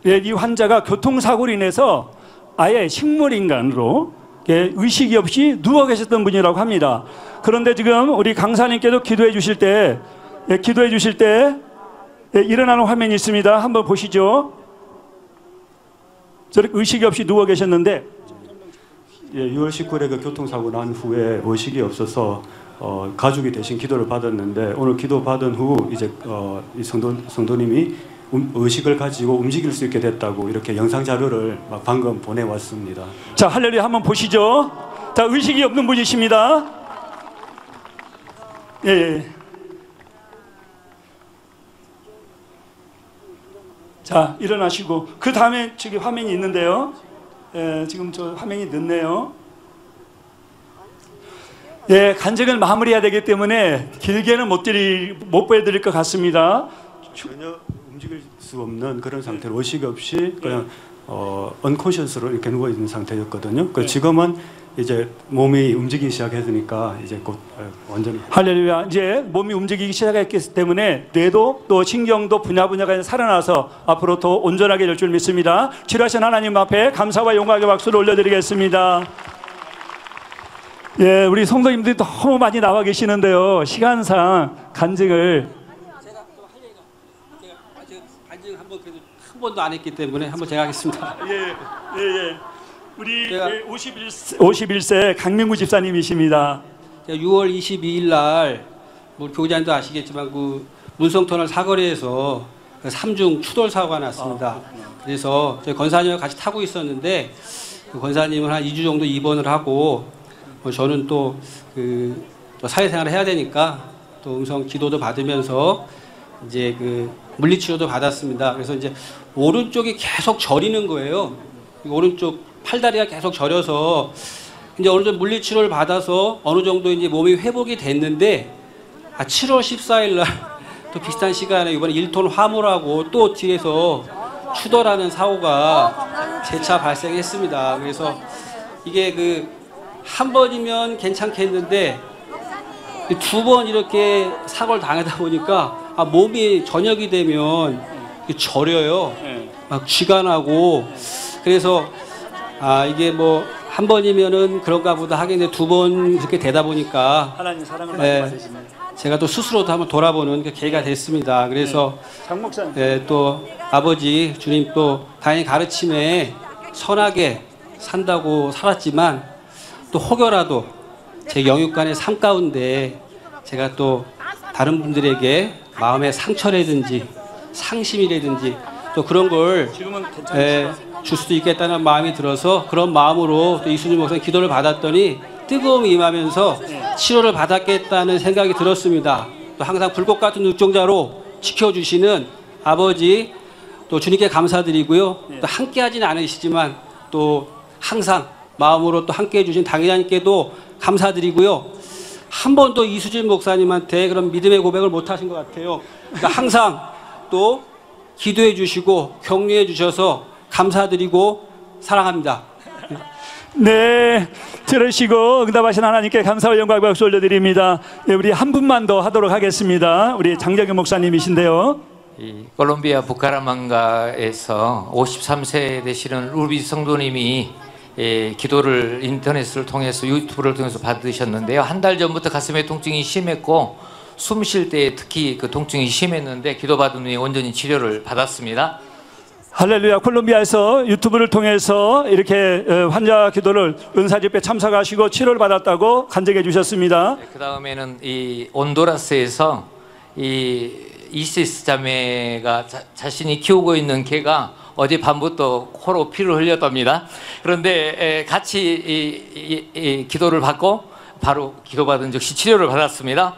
이 환자가 교통사고로 인해서 아예 식물인간으로 의식이 없이 누워 계셨던 분이라고 합니다. 그런데 지금 우리 강사님께도 기도해 주실 때 일어나는 화면이 있습니다. 한번 보시죠. 저렇게 의식이 없이 누워 계셨는데 6월 19일에 그 교통사고 난 후에 의식이 없어서 가족이 대신 기도를 받았는데 오늘 기도 받은 후 이제 이 성도님이 의식을 가지고 움직일 수 있게 됐다고 이렇게 영상 자료를 방금 보내왔습니다. 자, 할렐루야 한번 보시죠. 자, 의식이 없는 분이십니다. 예, 예. 자, 일어나시고 그 다음에 저기 화면이 있는데요. 예, 지금 저 화면이 늦네요. 예, 간증을 마무리해야 되기 때문에 길게는 못 보여드릴 것 같습니다. 전혀 움직일 수 없는 그런 상태로 의식 없이 그냥 언콘셔스로 이렇게 누워 있는 상태였거든요. 그 지금은 이제 몸이 움직이기 시작했으니까 이제 곧 완전히 할렐루야. 이제 몸이 움직이기 시작했기 때문에 뇌도 또 신경도 분야가 살아나서 앞으로 더 온전하게 될 줄 믿습니다. 치료하신 하나님 앞에 감사와 영광의 박수를 올려드리겠습니다. 예, 우리 성도님들이 너무 많이 나와 계시는데요. 시간상 간증을 간증 한번 그래도 한 번도 안 했기 때문에 한번 제가 하겠습니다. 예. 우리 51세 강명구 집사님이십니다. 6월 22일 날 뭐 교장도 아시겠지만 그 문성터널 사거리에서 그 3중 추돌 사고가 났습니다. 그래서 저희 권사님과 같이 타고 있었는데 그 권사님은 한 2주 정도 입원을 하고 저는 또 그 사회생활을 해야 되니까 또 음성 기도도 받으면서 이제 그 물리치료도 받았습니다. 그래서 이제 오른쪽이 계속 저리는 거예요. 오른쪽 팔다리가 계속 저려서 이제 어느 정도 물리치료를 받아서 어느 정도 이제 몸이 회복이 됐는데 7월 14일 날 또 비슷한 시간에 이번에 1톤 화물하고 또 뒤에서 추돌하는 사고가 재차 발생했습니다. 그래서 이게 그 한 번이면 괜찮겠는데 2번 이렇게 사고를 당하다 보니까 몸이 저녁이 되면 저려요. 막 쥐가 나고 그래서 이게 뭐 한 번이면은 그런가 보다 하겠는데 2번 이렇게 되다 보니까 하나님 사랑을 많이 받으시네. 제가 또 스스로도 한번 돌아보는 계기가 됐습니다. 그래서 또 아버지 주님 또 당연히 가르침에 선하게 산다고 살았지만 또 혹여라도 제 영육간의 삶 가운데 제가 또 다른 분들에게 마음의 상처라든지 상심이라든지 또 그런 걸 줄 수도 있겠다는 마음이 들어서 그런 마음으로 또 이순신 목사님 기도를 받았더니 뜨거움이 임하면서 치료를 받았겠다는 생각이 들었습니다. 또 항상 불꽃 같은 눈동자로 지켜주시는 아버지 또 주님께 감사드리고요. 또 함께 하지는 않으시지만 또 항상 마음으로 또 함께 해주신 당회장님께도 감사드리고요. 한 번도 이수진 목사님한테 그런 믿음의 고백을 못 하신 것 같아요. 그러니까 항상 또 기도해 주시고 격려해 주셔서 감사드리고 사랑합니다. 네, 들으시고 응답하신 하나님께 감사와 영광의 박수 올려드립니다. 네, 우리 한 분만 더 하도록 하겠습니다. 우리 장정현 목사님이신데요. 콜롬비아 부카라망가에서 53세 되시는 루비 성도님이 기도를 인터넷을 통해서 유튜브를 통해서 받으셨는데요. 한 달 전부터 가슴에 통증이 심했고 숨 쉴 때 특히 그 통증이 심했는데 기도받은 후에 온전히 치료를 받았습니다. 할렐루야. 콜롬비아에서 유튜브를 통해서 이렇게 환자 기도를 은사집회 참석하시고 치료를 받았다고 간증해 주셨습니다. 그 다음에는 이 온두라스에서 이 이시스 자매가 자신이 키우고 있는 개가 어제 밤부터 코로 피를 흘렸답니다. 그런데 같이 이 기도를 받고 바로 기도받은 즉시 치료를 받았습니다.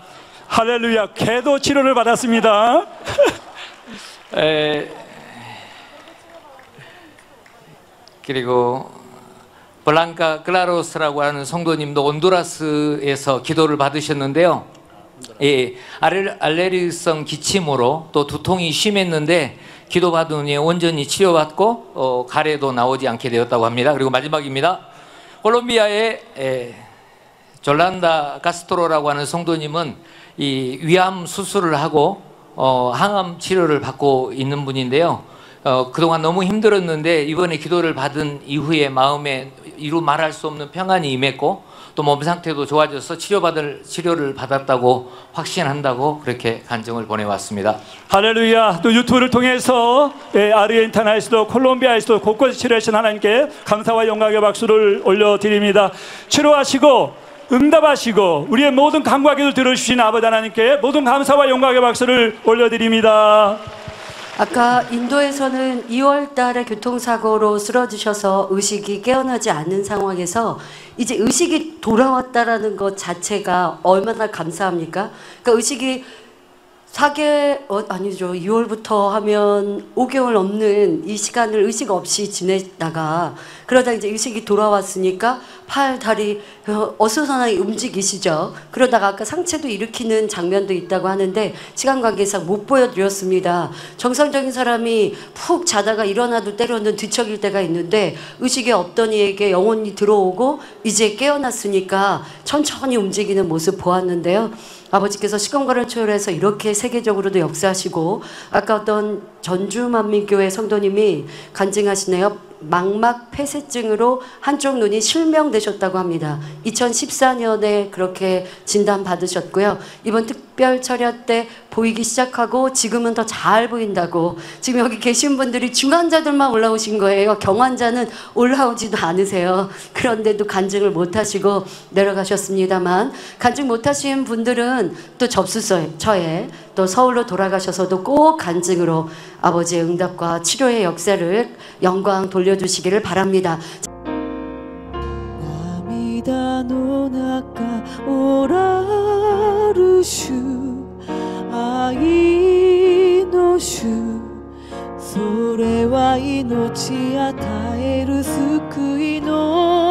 할렐루야. 개도 치료를 받았습니다. 그리고 블랑카 클라로스라고 하는 성도님도 온두라스에서 기도를 받으셨는데요. 알레르기성 기침으로 또 두통이 심했는데 기도받은 후에 온전히 치료받고 가래도 나오지 않게 되었다고 합니다. 그리고 마지막입니다. 콜롬비아의 졸란다 카스트로라고 하는 성도님은 이 위암 수술을 하고 항암 치료를 받고 있는 분인데요. 그동안 너무 힘들었는데 이번에 기도를 받은 이후에 마음에 이루 말할 수 없는 평안이 임했고 또 몸 상태도 좋아져서 치료를 받았다고 확신한다고 그렇게 간증을 보내왔습니다. 할렐루야. 또 유튜브를 통해서 아르헨티나에서도 콜롬비아에서도 곳곳에 치료하신 하나님께 감사와 영광의 박수를 올려드립니다. 치료하시고 응답하시고 우리의 모든 간구와 기도를 들어주신 아버지 하나님께 모든 감사와 영광의 박수를 올려드립니다. 아까 인도에서는 2월 달에 교통사고로 쓰러지셔서 의식이 깨어나지 않는 상황에서 이제 의식이 돌아왔다라는 것 자체가 얼마나 감사합니까? 그러니까 의식이 2월부터 하면 5개월 넘는 이 시간을 의식 없이 지내다가 그러다 이제 의식이 돌아왔으니까 팔, 다리 어수선하게 움직이시죠. 그러다가 아까 상체도 일으키는 장면도 있다고 하는데 시간 관계상 못 보여드렸습니다. 정상적인 사람이 푹 자다가 일어나도 때로는 뒤척일 때가 있는데 의식이 없던 이에게 영혼이 들어오고 이제 깨어났으니까 천천히 움직이는 모습 보았는데요. 아버지께서 시간과를 초월해서 이렇게 세계적으로도 역사하시고 아까 어떤 전주만민교회 성도님이 간증하시네요. 망막 폐쇄증으로 한쪽 눈이 실명되셨다고 합니다. 2014년에 그렇게 진단받으셨고요. 이번 특별 철야 때 보이기 시작하고 지금은 더 잘 보인다고. 지금 여기 계신 분들이 중환자들만 올라오신 거예요. 경환자는 올라오지도 않으세요. 그런데도 간증을 못하시고 내려가셨습니다만 간증 못하신 분들은 또 접수처에 또 서울로 돌아가셔서도 꼭 간증으로 아버지의 응답과 치료의 역사를 영광 돌려주시기를 바랍니다. 涙の中おらる主愛の主それは命与える救いの